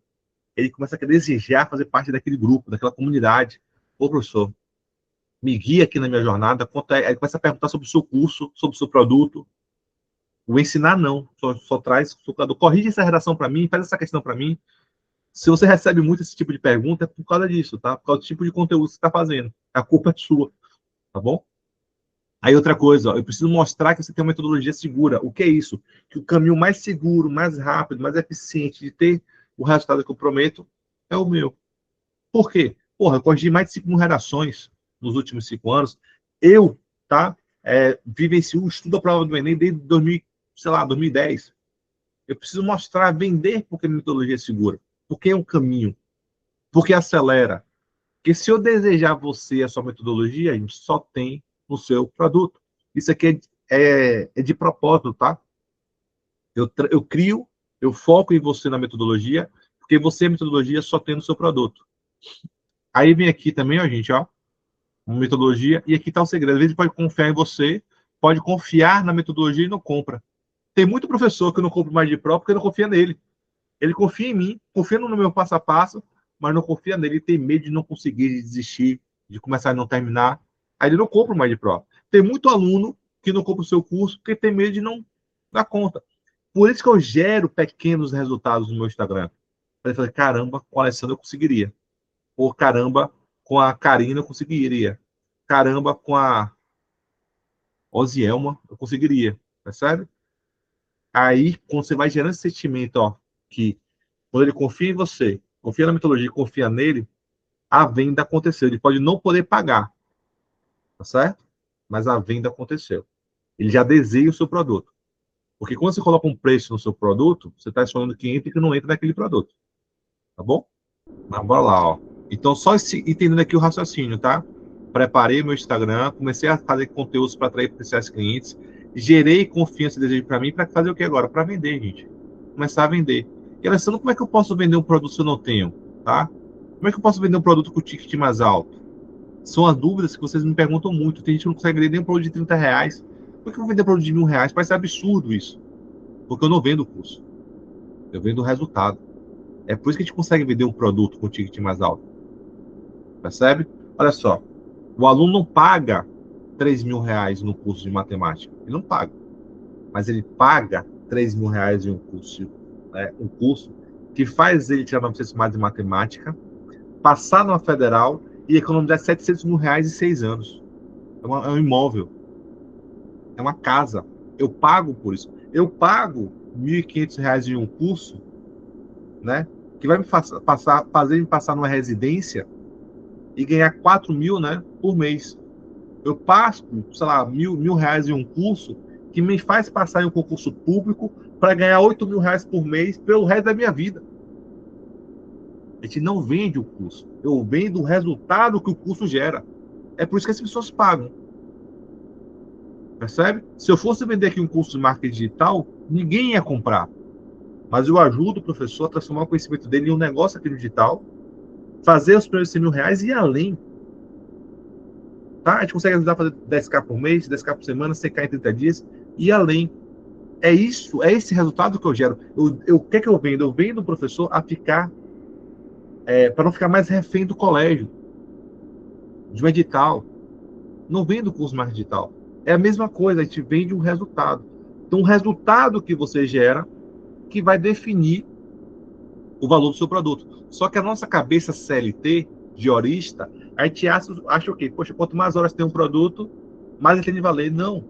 ele começa a desejar fazer parte daquele grupo, daquela comunidade. Ô, professor, me guia aqui na minha jornada, conta aí. Aí começa a perguntar sobre o seu curso, sobre o seu produto. O ensinar não, só traz, corrige essa redação para mim, faz essa questão para mim. Se você recebe muito esse tipo de pergunta, é por causa disso, tá? Por causa do tipo de conteúdo que você está fazendo. A culpa é sua, tá bom? Aí outra coisa, ó, eu preciso mostrar que você tem uma metodologia segura. O que é isso? Que o caminho mais seguro, mais rápido, mais eficiente de ter o resultado que eu prometo é o meu. Por quê? Porra, eu corrigi mais de 5 mil redações nos últimos 5 anos. Eu, tá? Vivencio o estudo da prova do Enem desde 2000, sei lá, 2010. Eu preciso mostrar, vender porque a metodologia é segura. Porque é um caminho. Porque acelera. Porque se eu desejar você a sua metodologia, a gente só tem no seu produto. Isso aqui é de propósito, tá? Eu crio, eu foco em você na metodologia, porque você, a metodologia, só tem no seu produto. Aí vem aqui também, ó, gente, ó, uma metodologia, e aqui está o segredo. Às vezes pode confiar em você, pode confiar na metodologia e não compra. Tem muito professor que eu não compro mais de pró porque não confia nele. Ele confia em mim, confia no meu passo a passo, mas não confia nele, ele tem medo de não conseguir, de desistir, de começar a não terminar. Aí ele não compra mais de pró. Tem muito aluno que não compra o seu curso porque tem medo de não dar conta. Por isso que eu gero pequenos resultados no meu Instagram. Eu falei, caramba, com a Alessandra eu conseguiria. Ou caramba, com a Karina eu conseguiria. Caramba, com a Osielma eu conseguiria. Percebe? Aí, quando você vai gerando esse sentimento, ó, que quando ele confia em você, confia na metodologia, confia nele, a venda aconteceu. Ele pode não poder pagar, tá certo? Mas a venda aconteceu. Ele já deseja o seu produto. Porque quando você coloca um preço no seu produto, você está escolhendo que entra e que não entra naquele produto. Tá bom? Mas bora lá, ó. Então, só entendendo aqui o raciocínio, tá? Preparei meu Instagram, comecei a fazer conteúdos para atrair potenciais clientes, gerei confiança e desejo para mim, para fazer o que agora? Para vender, gente. Começar a vender. E Alessandro, como é que eu posso vender um produto se eu não tenho? Tá? Como é que eu posso vender um produto com o ticket mais alto? São as dúvidas que vocês me perguntam muito. Tem gente que não consegue vender nem um produto de 30 reais. Por que eu vou vender um produto de R$ 1.000? Parece absurdo isso. Porque eu não vendo o curso. Eu vendo o resultado. É por isso que a gente consegue vender um produto com ticket mais alto. Percebe? Olha só. O aluno não paga R$ 3.000 no curso de matemática. Ele não paga. Mas ele paga R$ 3.000 em um curso que faz ele tirar 900 mais de matemática, passar numa federal e economizar R$ 700.000 em 6 anos. É um imóvel. É uma casa. Eu pago por isso. Eu pago R$ 1.500 em um curso, né? Que vai me fazer me passar numa residência e ganhar 4.000, né, por mês. Eu passo, sei lá, R$ 1.000 em um curso que me faz passar em um concurso público para ganhar R$ 8.000 por mês pelo resto da minha vida. A gente não vende o curso. Eu vendo o resultado que o curso gera. É por isso que as pessoas pagam. Percebe? Se eu fosse vender aqui um curso de marketing digital, ninguém ia comprar. Mas eu ajudo o professor a transformar o conhecimento dele em um negócio aqui no digital, fazer os primeiros R$ 100.000 e ir além. Tá? A gente consegue ajudar a fazer 10K por mês, 10K por semana, 100K em 30 dias e além. É isso, é esse resultado que eu gero. O que é que eu vendo? Eu vendo o professor a ficar, para não ficar mais refém do colégio, de um edital. Não vendo o curso mais digital. É a mesma coisa, a gente vende um resultado. Então, o resultado que você gera que vai definir o valor do seu produto. Só que a nossa cabeça CLT, de horista, a gente acha o quê? Poxa, quanto mais horas tem um produto, mais ele tem de valer. Não.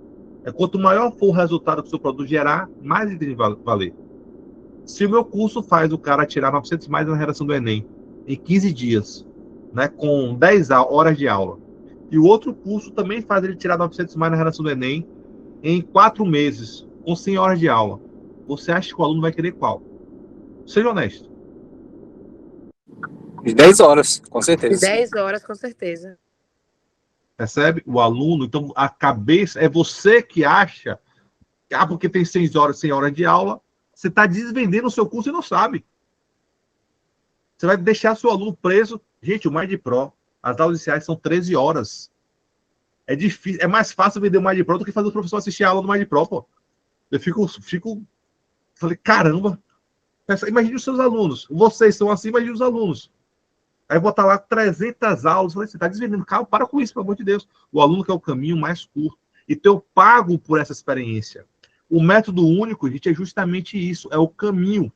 É quanto maior for o resultado que o seu produto gerar, mais ele tem de valer. Se o meu curso faz o cara tirar 900 mais na redação do Enem em 15 dias, né, com 10 horas de aula, e o outro curso também faz ele tirar 900 mais na redação do Enem em 4 meses, com 100 horas de aula, você acha que o aluno vai querer qual? Seja honesto. De 10 horas, com De certeza. 10 horas, com certeza. Percebe? O aluno, então a cabeça, é você que acha, porque tem 100 horas de aula, você está desvendendo o seu curso e não sabe. Você vai deixar seu aluno preso. Gente, o Mind Pro, as aulas iniciais são 13 horas. É difícil, é mais fácil vender o Mind Pro do que fazer o professor assistir a aula do Mind Pro, pô. Eu falei, caramba. Imagine os seus alunos. Vocês são assim, imagine os alunos. Aí botar lá 300 aulas. Falei, você está desvendando. Calma, para com isso, pelo amor de Deus. O aluno quer o caminho mais curto. Então eu pago por essa experiência. O método único, gente, é justamente isso. É o caminho.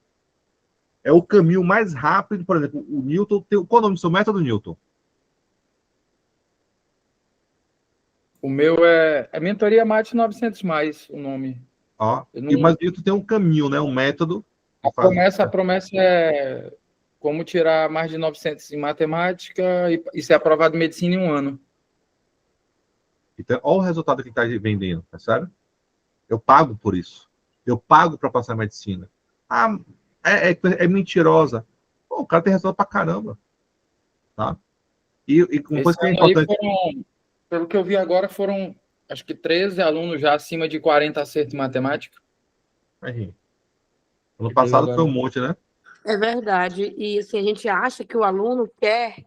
É o caminho mais rápido. Por exemplo, o Newton tem... Qual é o nome do seu método, Newton? O meu é Mentoria Mate 900 mais, o nome. Ó, não... Mas o Newton tem um caminho, né? Um método. A promessa é como tirar mais de 900 em matemática e ser aprovado em medicina em um ano. Então, olha o resultado que está vendendo, percebe? Eu pago por isso. Eu pago para passar medicina. Ah, é mentirosa. Pô, o cara tem resultado pra caramba. Tá? E uma coisa que é importante... Pelo que eu vi agora, foram, acho que 13 alunos já acima de 40 acertos em matemática. Ano passado foi um monte, né? É verdade. E assim, a gente acha que o aluno quer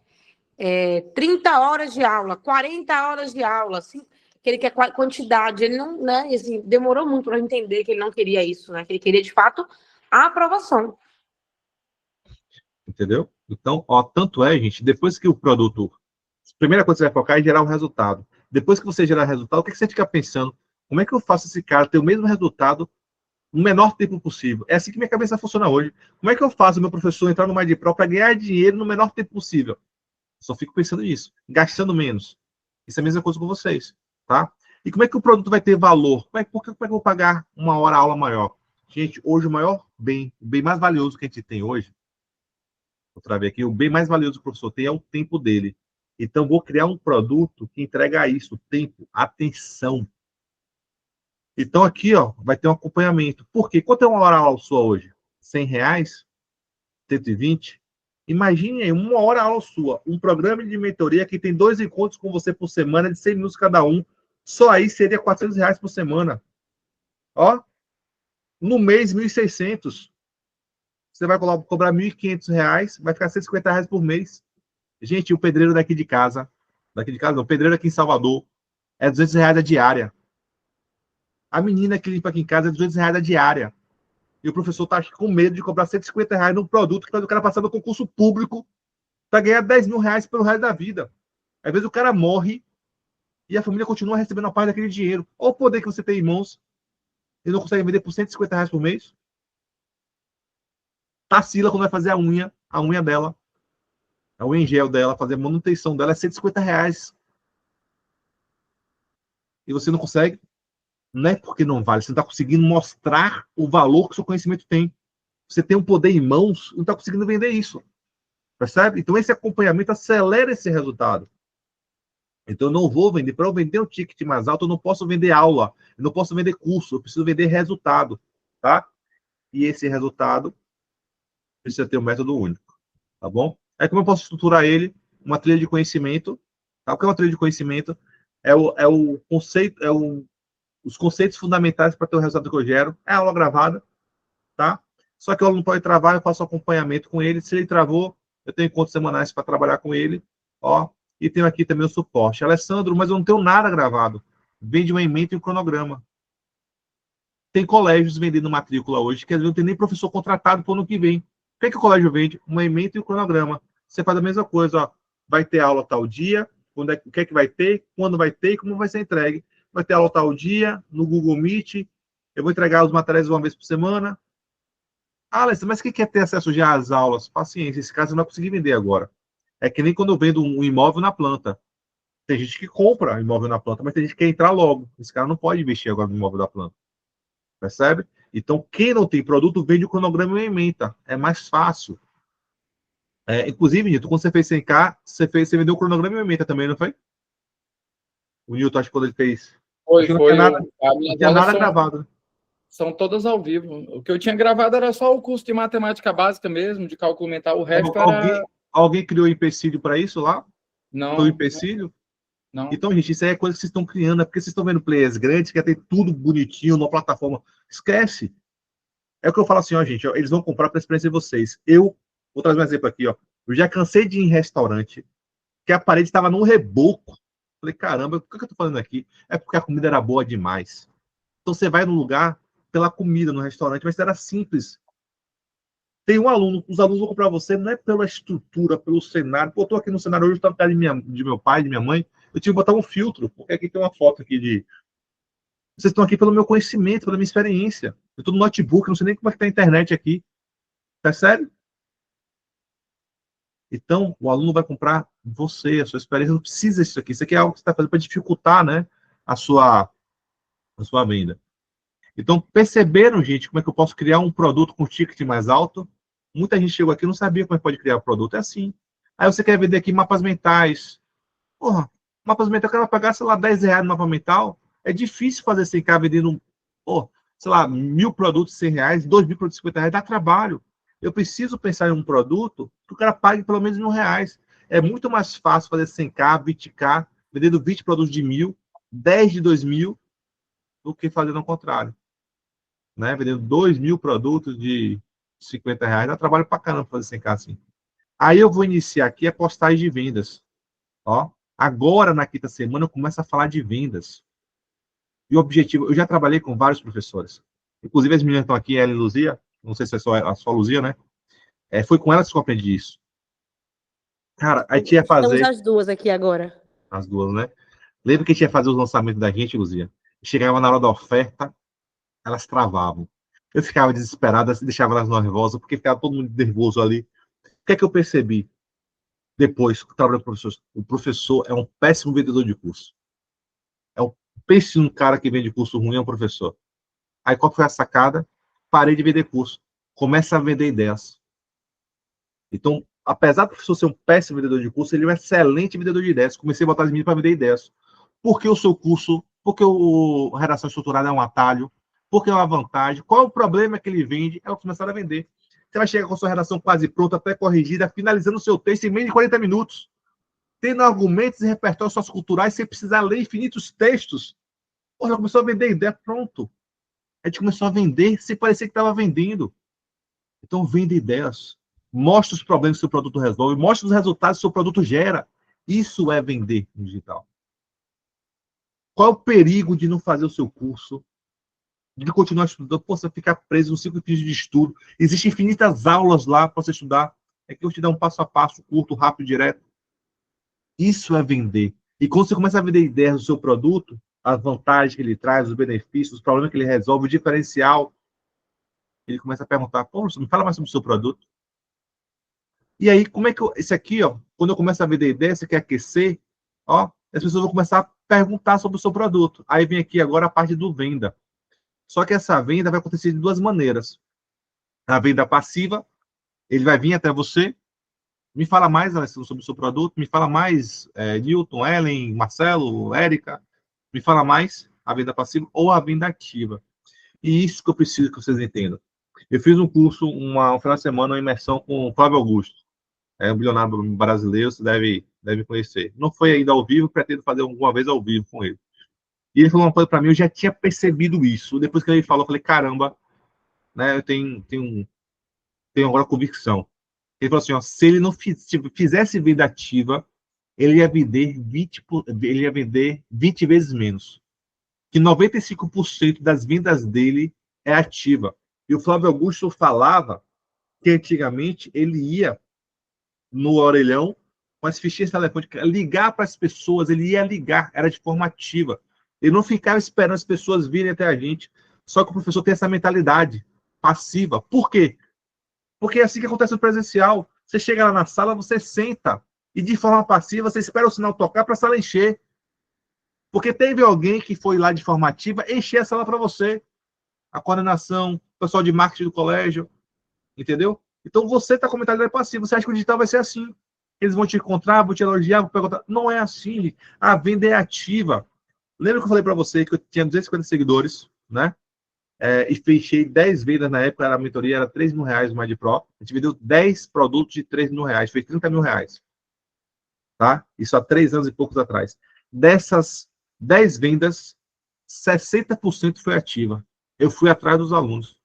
30 horas de aula, 40 horas de aula, assim, que ele quer quantidade. Ele não, né? Assim, demorou muito para entender que ele não queria isso, né? Que ele queria, de fato, a aprovação. Entendeu? Então, ó, tanto é, gente, depois que o produto... A primeira coisa que você vai focar é gerar um resultado. Depois que você gerar resultado, o que você fica pensando? Como é que eu faço esse cara ter o mesmo resultado no menor tempo possível. É assim que minha cabeça funciona hoje. Como é que eu faço meu professor entrar no MindPro para ganhar dinheiro no menor tempo possível? Só fico pensando nisso, gastando menos. Isso é a mesma coisa com vocês, tá? E como é que o produto vai ter valor? Como é que eu vou pagar uma hora aula maior? Gente, hoje o bem mais valioso que a gente tem hoje, vou trazer aqui, o bem mais valioso que o professor tem é o tempo dele. Então, vou criar um produto que entrega isso, tempo, atenção. Então, aqui, ó, vai ter um acompanhamento. Por quê? Quanto é uma hora aula sua hoje? R$ 100? 120? Imagine aí, uma hora aula sua, um programa de mentoria que tem 2 encontros com você por semana, de 100 minutos cada um. Só aí seria R$ 400 por semana. Ó, no mês, 1.600. Você vai cobrar R$ 1.500, vai ficar R$ 150 por mês. Gente, o pedreiro daqui de casa não, o pedreiro aqui em Salvador, é R$ 200 a diária. A menina que limpa aqui em casa é R$ 200 a diária. E o professor está com medo de cobrar R$ 150 num produto que faz o cara passar no concurso público para ganhar R$ 10.000 pelo resto da vida. Às vezes o cara morre e a família continua recebendo a parte daquele dinheiro. Olha o poder que você tem em mãos e não consegue vender por R$ 150 por mês. Tarsila, quando vai fazer a unha dela, a unha em gel dela, fazer a manutenção dela, é R$ 150. E você não consegue? Não é porque não vale, você não está conseguindo mostrar o valor que o seu conhecimento tem. Você tem um poder em mãos e não está conseguindo vender isso. Percebe? Então, esse acompanhamento acelera esse resultado. Então, eu não vou vender. Para eu vender um ticket mais alto, eu não posso vender aula, eu não posso vender curso, eu preciso vender resultado. Tá? E esse resultado precisa ter um método único. Tá bom? Aí, como eu posso estruturar ele? Uma trilha de conhecimento. Tá? O que é uma trilha de conhecimento? É o conceito, os conceitos fundamentais para ter o resultado que eu gero. É a aula gravada, tá? Só que o aluno pode travar, eu faço acompanhamento com ele. Se ele travou, eu tenho encontros semanais para trabalhar com ele, ó. E tenho aqui também o suporte. Alessandro, mas eu não tenho nada gravado. Vende uma ementa e um cronograma. Tem colégios vendendo matrícula hoje, que não tem nem professor contratado para o ano que vem. O que é que o colégio vende? Uma ementa e um cronograma. Você faz a mesma coisa, ó. Vai ter aula tal dia, o que é que vai ter, quando vai ter e como vai ser entregue. Vai ter aula tal dia, no Google Meet. Eu vou entregar os materiais uma vez por semana. Ah, Alessandro, mas quem quer ter acesso já às aulas? Paciência, esse caso eu não vai conseguir vender agora. É que nem quando eu vendo um imóvel na planta. Tem gente que compra imóvel na planta, mas tem gente que quer entrar logo. Esse cara não pode investir agora no imóvel da planta. Percebe? Então, quem não tem produto, vende o cronograma e ementa. É mais fácil. Inclusive, Nilton, quando você fez 100K, você vendeu o cronograma e ementa também, não foi? O Nilton, acho que quando ele fez. Foi. Não tinha nada gravado. Né? São todas ao vivo. O que eu tinha gravado era só o curso de matemática básica mesmo, de cálculo mental. O resto era... Alguém criou empecilho para isso lá? Não. Foi o empecilho? Não. Então, gente, isso aí é coisa que vocês estão criando. É porque vocês estão vendo players grandes que tem tudo bonitinho numa plataforma. Esquece. É o que eu falo assim, ó, gente. Ó, eles vão comprar para a experiência de vocês. Eu vou trazer um exemplo aqui, ó. Eu já cansei de ir em restaurante que a parede estava num reboco. Falei, caramba, o que eu tô fazendo aqui? É porque a comida era boa demais. Então, você vai no lugar pela comida no restaurante, mas era simples. Tem um aluno, os alunos vão comprar você, não é pela estrutura, pelo cenário. Pô, eu tô aqui no cenário hoje, eu estava perto de meu pai, de minha mãe, eu tive que botar um filtro, porque aqui tem uma foto aqui de... Vocês estão aqui pelo meu conhecimento, pela minha experiência. Eu estou no notebook, não sei nem como é que tá a internet aqui. Percebe? Então, o aluno vai comprar você, a sua experiência, não precisa disso aqui. Isso aqui é algo que você está fazendo para dificultar, né, a sua venda. Então, perceberam, gente, como é que eu posso criar um produto com ticket mais alto? Muita gente chegou aqui e não sabia como é que pode criar produto. É assim. Aí você quer vender aqui mapas mentais. Porra, mapas mentais, o cara vai pagar, sei lá, R$ 10 no mapa mental. É difícil fazer 100K vendendo, sei lá, 1.000 produtos R$ 100, 2.000 produtos R$ 50, dá trabalho. Eu preciso pensar em um produto que o cara pague pelo menos R$ 1.000. É muito mais fácil fazer 100K, 20K, vendendo 20 produtos de 1.000, 10 de 2.000, do que fazer ao contrário. Né? Vendendo 2.000 produtos de R$ 50, dá trabalho pra caramba fazer 100K assim. Aí eu vou iniciar aqui a postagem de vendas. Ó, agora, na quinta semana, eu começo a falar de vendas. E o objetivo, eu já trabalhei com vários professores. Inclusive, as meninas estão aqui, ela e Luzia, não sei se é só a Luzia, né? Foi com elas que eu aprendi isso. Cara, a gente ia fazer... Estamos as duas aqui agora. As duas, né? Lembra que a gente ia fazer os lançamentos da gente, Luzia? Chegava na hora da oferta, elas travavam. Eu ficava desesperado, deixava elas nervosas, porque ficava todo mundo nervoso ali. O que é que eu percebi depois que trabalhando com o professor? O professor é um péssimo vendedor de curso. É um péssimo cara que vende curso ruim, é um professor. Aí qual foi a sacada? Parei de vender curso. Começa a vender ideias. Então, apesar do professor ser um péssimo vendedor de curso, ele é um excelente vendedor de ideias. Comecei a botar as meninas para vender ideias. Por que o seu curso, porque a redação estruturada é um atalho, porque é uma vantagem, qual é o problema que ele vende, é o que começaram a vender. Você vai chegar com a sua redação quase pronta, até corrigida, finalizando o seu texto em menos de 40 minutos, tendo argumentos e repertórios socioculturais sem precisar ler infinitos textos. Pô, já começou a vender ideia, pronto. A gente começou a vender sem parecer que estava vendendo. Então, venda ideias. Mostra os problemas que o seu produto resolve, mostra os resultados que o seu produto gera. Isso é vender no digital. Qual é o perigo de não fazer o seu curso, de continuar estudando? Pô, você ficar preso no ciclo de estudo. Existem infinitas aulas lá para você estudar. É que eu te dar um passo a passo, curto, rápido, direto. Isso é vender. E quando você começa a vender ideias do seu produto, as vantagens que ele traz, os benefícios, os problemas que ele resolve, o diferencial, ele começa a perguntar, pô, me fala mais sobre o seu produto. E aí, como é que esse aqui, ó, quando eu começo a vender ideia, você quer aquecer, ó, as pessoas vão começar a perguntar sobre o seu produto. Aí vem aqui agora a parte do venda. Só que essa venda vai acontecer de duas maneiras. A venda passiva, ele vai vir até você, me fala mais, Alessandro, sobre o seu produto, me fala mais, Newton, Ellen, Marcelo, Érica, me fala mais, a venda passiva ou a venda ativa. E isso que eu preciso que vocês entendam. Eu fiz um curso, um final de semana, uma imersão com o Flávio Augusto, um bilionário brasileiro, você deve conhecer. Não foi ainda ao vivo, pretendo fazer alguma vez ao vivo com ele. E ele falou uma coisa para mim, eu já tinha percebido isso. Depois que ele falou, eu falei, caramba, né, eu tenho agora convicção. Ele falou assim, ó, se ele não fizesse venda ativa, ele ia vender 20 vezes menos. Que 95% das vendas dele é ativa. E o Flávio Augusto falava que antigamente ele ia no orelhão com as fichinhas telefônicas, ligar para as pessoas, ele ia ligar, era de forma ativa. Ele não ficava esperando as pessoas virem até a gente. Só que o professor tem essa mentalidade passiva. Por quê? Porque é assim que acontece no presencial. Você chega lá na sala, você senta, e de forma passiva, você espera o sinal tocar para a sala encher. Porque teve alguém que foi lá de forma ativa encher a sala para você. A coordenação, o pessoal de marketing do colégio, entendeu? Então você está com mentalidade passiva. Você acha que o digital vai ser assim? Eles vão te encontrar, vão te elogiar, vão perguntar. Não é assim. A venda é ativa. Lembra que eu falei para você que eu tinha 250 seguidores, né? E fechei 10 vendas na época, a mentoria era 3 mil reais no Mind Pro. A gente vendeu 10 produtos de 3 mil reais, fez 30 mil reais. Tá? Isso há 3 anos e poucos atrás. Dessas 10 vendas, 60% foi ativa. Eu fui atrás dos alunos.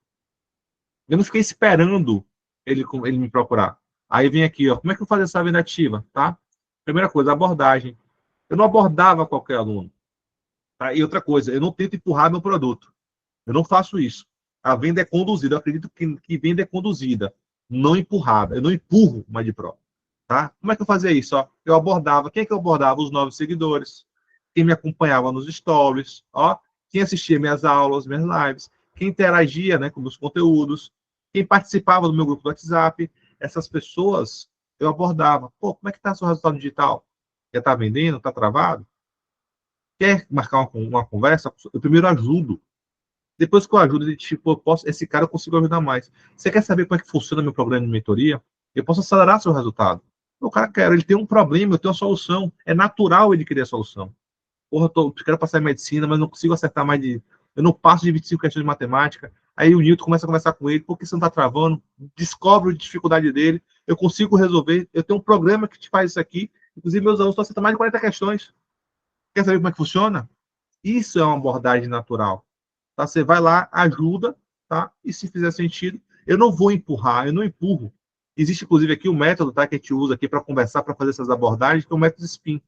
Eu não fiquei esperando ele me procurar. Aí vem aqui, ó, como é que eu faço essa venda ativa, tá? Primeira coisa, abordagem. Eu não abordava qualquer aluno. Tá? E outra coisa, eu não tento empurrar meu produto. Eu não faço isso. A venda é conduzida. Eu acredito que venda é conduzida, não empurrada. Eu não empurro mais de pró. Tá? Como é que eu fazia isso? Ó? Eu abordava. Quem é que eu abordava? Os novos seguidores. Quem me acompanhava nos stories. Ó? Quem assistia minhas aulas, minhas lives. Quem interagia, né, com meus conteúdos. Quem participava do meu grupo do WhatsApp. Essas pessoas eu abordava. Pô, como é que está o seu resultado digital? Já está vendendo? Está travado? Quer marcar uma conversa? Eu primeiro ajudo. Depois que eu ajudo, tipo, esse cara eu consigo ajudar mais. Você quer saber como é que funciona meu programa de mentoria? Eu posso acelerar seu resultado. O cara quer, ele tem um problema, eu tenho uma solução. É natural ele querer a solução. Porra, eu quero passar em medicina, mas não consigo acertar mais de. Eu não passo de 25 questões de matemática. Aí o Newton começa a conversar com ele, por que você não está travando? Descobre a dificuldade dele, eu consigo resolver. Eu tenho um programa que te faz isso aqui. Inclusive, meus alunos estão acertando mais de 40 questões. Quer saber como é que funciona? Isso é uma abordagem natural. Tá? Você vai lá, ajuda, tá? E se fizer sentido, eu não vou empurrar, eu não empurro. Existe, inclusive, aqui o método, tá, que a gente usa aqui para conversar, para fazer essas abordagens, que é o método SPIN.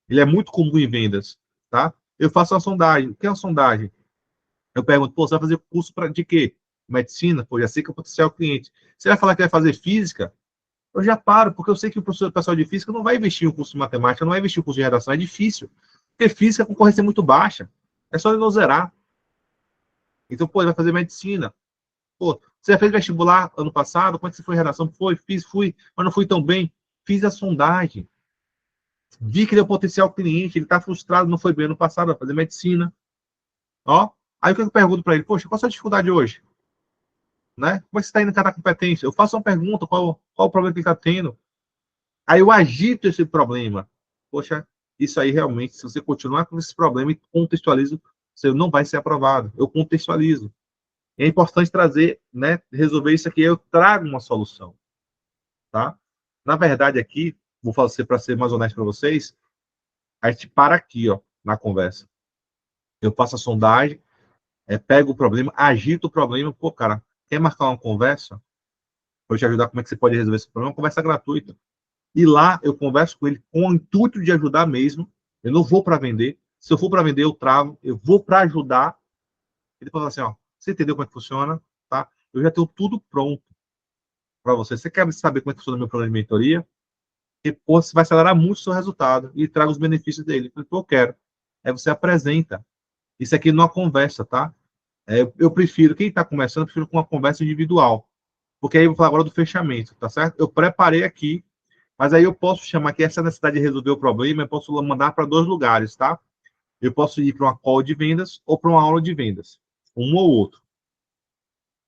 Ele é muito comum em vendas, tá? Eu faço uma sondagem. O que é uma sondagem? Eu pergunto, pô, você vai fazer curso de quê? Medicina? Pô, já sei que é o potencial cliente. Você vai falar que vai fazer física? Eu já paro, porque eu sei que o pessoal de física não vai investir em um curso de matemática, não vai investir em um curso de redação, é difícil. Porque física a concorrência é muito baixa. É só ele não zerar. Então, pô, ele vai fazer medicina. Pô, você já fez vestibular ano passado? Como é que você foi em redação? Fui, mas não fui tão bem. Fiz a sondagem. Vi que deu potencial cliente, ele está frustrado, não foi bem ano passado, vai fazer medicina. Ó, aí o que eu pergunto para ele? Poxa, qual a sua dificuldade hoje? Né? Como é que você está indo em cada competência? Eu faço uma pergunta, qual o problema que ele está tendo? Aí eu agito esse problema. Poxa, isso aí realmente, se você continuar com esse problema e contextualizo, você não vai ser aprovado. Eu contextualizo. É importante trazer, né, resolver isso aqui, eu trago uma solução, tá? Na verdade aqui, vou fazer para ser mais honesto para vocês, a gente para aqui, ó, na conversa. Eu faço a sondagem, pego o problema, agito o problema, pô, cara, quer marcar uma conversa? Vou te ajudar como é que você pode resolver esse problema, uma conversa gratuita. E lá eu converso com ele com o intuito de ajudar mesmo. Eu não vou para vender. Se eu for para vender, eu travo. Eu vou para ajudar. Ele fala assim, ó, você entendeu como é que funciona? Tá? Eu já tenho tudo pronto para você. Você quer saber como é que funciona o meu plano de mentoria? E, pô, você vai acelerar muito o seu resultado e traga os benefícios dele. Eu quero. Aí você apresenta. Isso aqui não é uma conversa, tá? Eu prefiro, quem está conversando, eu prefiro com uma conversa individual. Porque aí eu vou falar agora do fechamento, tá certo? Eu preparei aqui, mas aí eu posso chamar aqui essa necessidade de resolver o problema, eu posso mandar para 2 lugares, tá? Eu posso ir para uma call de vendas ou para uma aula de vendas. Um ou outro.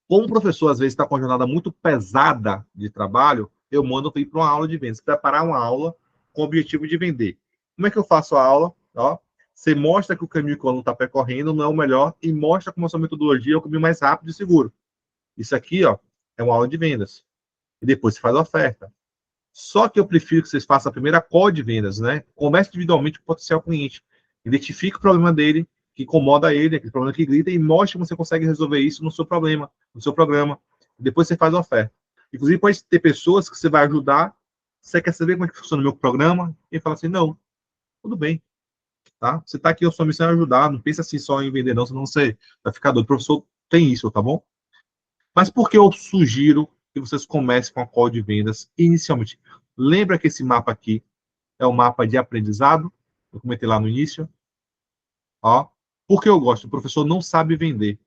Como o professor, às vezes, está com uma jornada muito pesada de trabalho, eu mando ir para uma aula de vendas, preparar uma aula com o objetivo de vender. Como é que eu faço a aula? Ó, você mostra que o caminho que o aluno está percorrendo não é o melhor e mostra como a sua metodologia é o caminho mais rápido e seguro. Isso aqui, ó, é uma aula de vendas. E depois você faz a oferta. Só que eu prefiro que vocês façam a primeira call de vendas, né? Converse individualmente com o potencial cliente. Identifique o problema dele, que incomoda ele, aquele problema que grita, e mostre como você consegue resolver isso no seu problema, no seu programa. Depois você faz a oferta. Inclusive, pode ter pessoas que você vai ajudar. Você quer saber como é que funciona o meu programa? E fala assim, não, tudo bem. Tá? Você está aqui, a sua missão é ajudar. Não pensa assim só em vender, não, senão você vai ficar doido. O professor tem isso, tá bom? Mas por que eu sugiro que vocês comecem com a call de vendas inicialmente? Lembra que esse mapa aqui é o mapa de aprendizado? Eu comentei lá no início. Ó, porque eu gosto, o professor não sabe vender.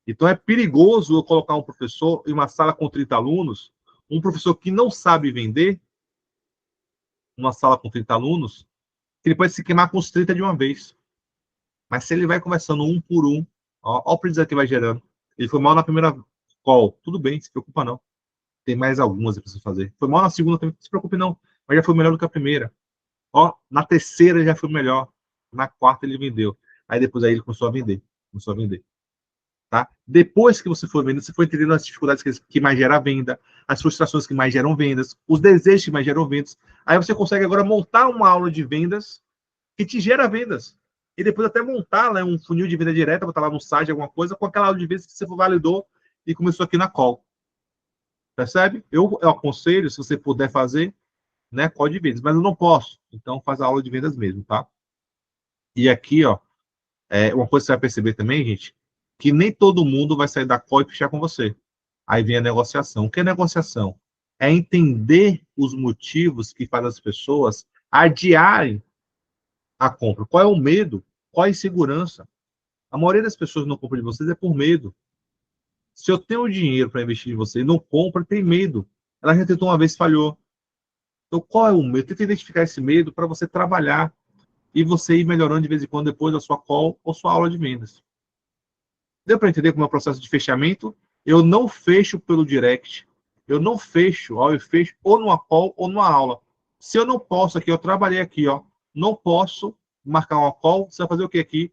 Então é perigoso eu colocar um professor em uma sala com 30 alunos, um professor que não sabe vender, uma sala com 30 alunos, que ele pode se queimar com os 30 de uma vez. Mas se ele vai conversando um por um, ó o aprendizado que vai gerando. Ele foi mal na primeira call, tudo bem, não se preocupa não. Tem mais algumas para você fazer. Foi mal na segunda também, não se preocupe não, mas já foi melhor do que a primeira. Ó, na terceira já foi melhor. Na quarta ele vendeu. Aí depois aí ele começou a vender. Começou a vender. Tá? Depois que você for vendo, você foi entendendo as dificuldades que mais geram venda, as frustrações que mais geram vendas, os desejos que mais geram vendas. Aí você consegue agora montar uma aula de vendas que te gera vendas. E depois até montar, né, um funil de venda direta, botar lá no site alguma coisa, com aquela aula de vendas que você validou e começou aqui na call. Percebe? Eu aconselho, se você puder fazer, né, call de vendas, mas eu não posso. Então faz a aula de vendas mesmo, tá? E aqui, ó, uma coisa que você vai perceber também, gente, que nem todo mundo vai sair da call e fechar com você. Aí vem a negociação. O que é negociação? É entender os motivos que fazem as pessoas adiarem a compra. Qual é o medo? Qual é a insegurança? A maioria das pessoas não compra de vocês é por medo. Se eu tenho dinheiro para investir em você e não compra, tem medo. Ela já tentou uma vez, falhou. Então, qual é o medo? Tenta identificar esse medo para você trabalhar e você ir melhorando de vez em quando depois da sua call ou sua aula de vendas. Deu para entender como é o processo de fechamento? Eu não fecho pelo direct. Eu não fecho, ó, eu fecho ou numa call ou numa aula. Se eu não posso aqui, eu trabalhei aqui, ó, não posso marcar uma call, você vai fazer o que aqui?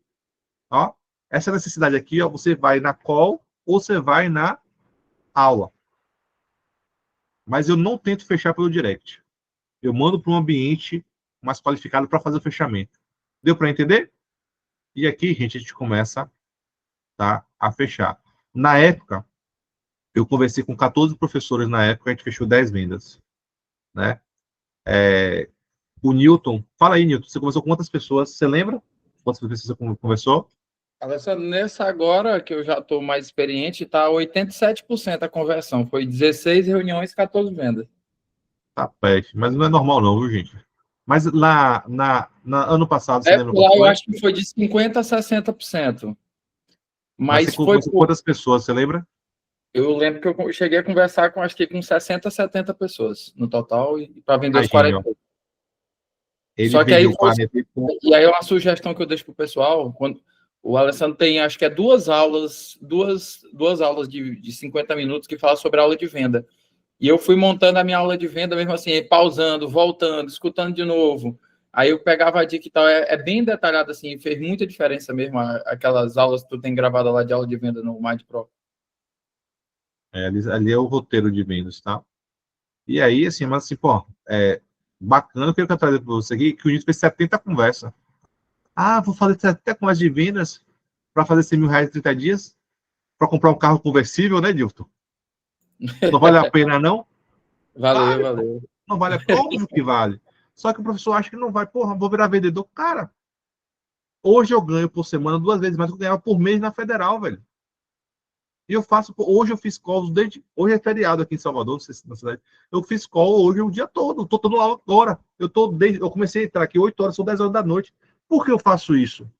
Ó, essa necessidade aqui, ó, você vai na call ou você vai na aula. Mas eu não tento fechar pelo direct. Eu mando para um ambiente mais qualificado para fazer o fechamento. Deu para entender? E aqui, gente, a gente começa, tá, a fechar. Na época, eu conversei com 14 professores na época, a gente fechou 10 vendas, né? O Newton, fala aí, Newton, você conversou com quantas pessoas? Você lembra? Quantas pessoas você conversou? Alessandro, nessa agora que eu já estou mais experiente, está 87% a conversão. Foi 16 reuniões, 14 vendas. Tá perto, mas não é normal não, viu, gente? Mas lá, ano passado, você lembra Lá quanto eu foi? acho que foi de 50% a 60%. Mas você Mas foi conversou com quantas pessoas, você lembra? Eu lembro que eu cheguei a conversar com, acho que com 60, 70 pessoas no total, e para vender os Imagine, ó, 40. ele Só que aí, vendeu 40 e pouco. e aí é uma sugestão que eu deixo para o pessoal, quando o Alessandro tem, acho que é duas aulas de 50 minutos que fala sobre a aula de venda. E eu fui montando a minha aula de venda mesmo assim, pausando, voltando, escutando de novo. Aí eu pegava a dica e tal, é bem detalhado assim, fez muita diferença mesmo, aquelas aulas que tu tem gravado lá de aula de venda no Mind Pro. Ali é o roteiro de vendas, tá? E aí, assim, mas assim, pô, bacana, o que eu quero trazer para você aqui, que o Nito fez 70 conversas. Ah, vou fazer 70 conversas de vendas para fazer 100 mil reais em 30 dias? Para comprar um carro conversível, né, Dilton? Não vale a pena, não? Valeu, Vale, pô. valeu. Não vale, óbvio que vale. Só que o professor acha que não vai, porra, vou virar vendedor. Cara, hoje eu ganho por semana 2 vezes mais do que eu ganhava por mês na federal, velho. E eu faço, hoje eu fiz calls desde, hoje é feriado aqui em Salvador, não sei se na cidade. Eu fiz call hoje o dia todo, tô dando aula agora. Eu comecei a entrar aqui 8 horas, são 10 horas da noite. Por que eu faço isso?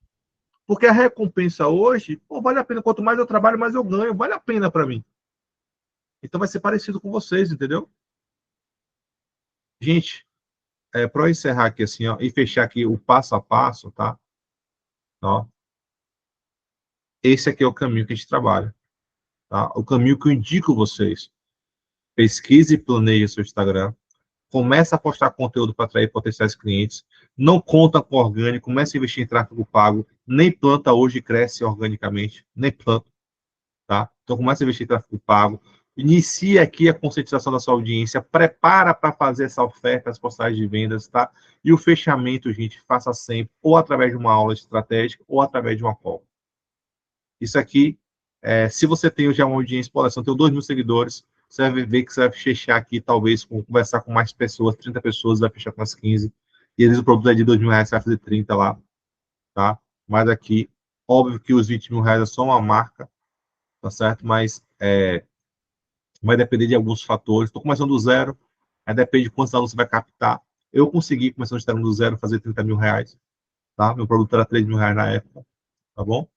Porque a recompensa hoje, pô, vale a pena. Quanto mais eu trabalho, mais eu ganho. Vale a pena para mim. Então vai ser parecido com vocês, entendeu? Gente, para eu encerrar aqui assim, ó, e fechar aqui o passo a passo, tá? Ó, esse aqui é o caminho que a gente trabalha, tá? O caminho que eu indico vocês. Pesquise e planeje seu Instagram. Comece a postar conteúdo para atrair potenciais clientes. Não conta com orgânico, comece a investir em tráfego pago. Nem planta hoje cresce organicamente, nem planta, tá? Então comece a investir em tráfego pago. Inicie aqui a conscientização da sua audiência, prepara para fazer essa oferta, as postagens de vendas, tá? E o fechamento, gente, faça sempre, ou através de uma aula estratégica, ou através de uma call. Isso aqui, se você tem já uma audiência, por exemplo, eu tenho 2 mil seguidores, você vai ver que você vai fechar aqui, talvez, conversar com mais pessoas, 30 pessoas, vai fechar com as 15, e eles o produto é de 2 mil reais, você vai fazer 30 lá, tá? Mas aqui, óbvio que os 20 mil reais é só uma marca, tá certo? Mas vai depender de alguns fatores. Estou começando do zero, depende de quantos alunos você vai captar. Eu consegui, começando do zero, fazer 30 mil reais, tá? Meu produto era 3 mil reais na época, tá bom?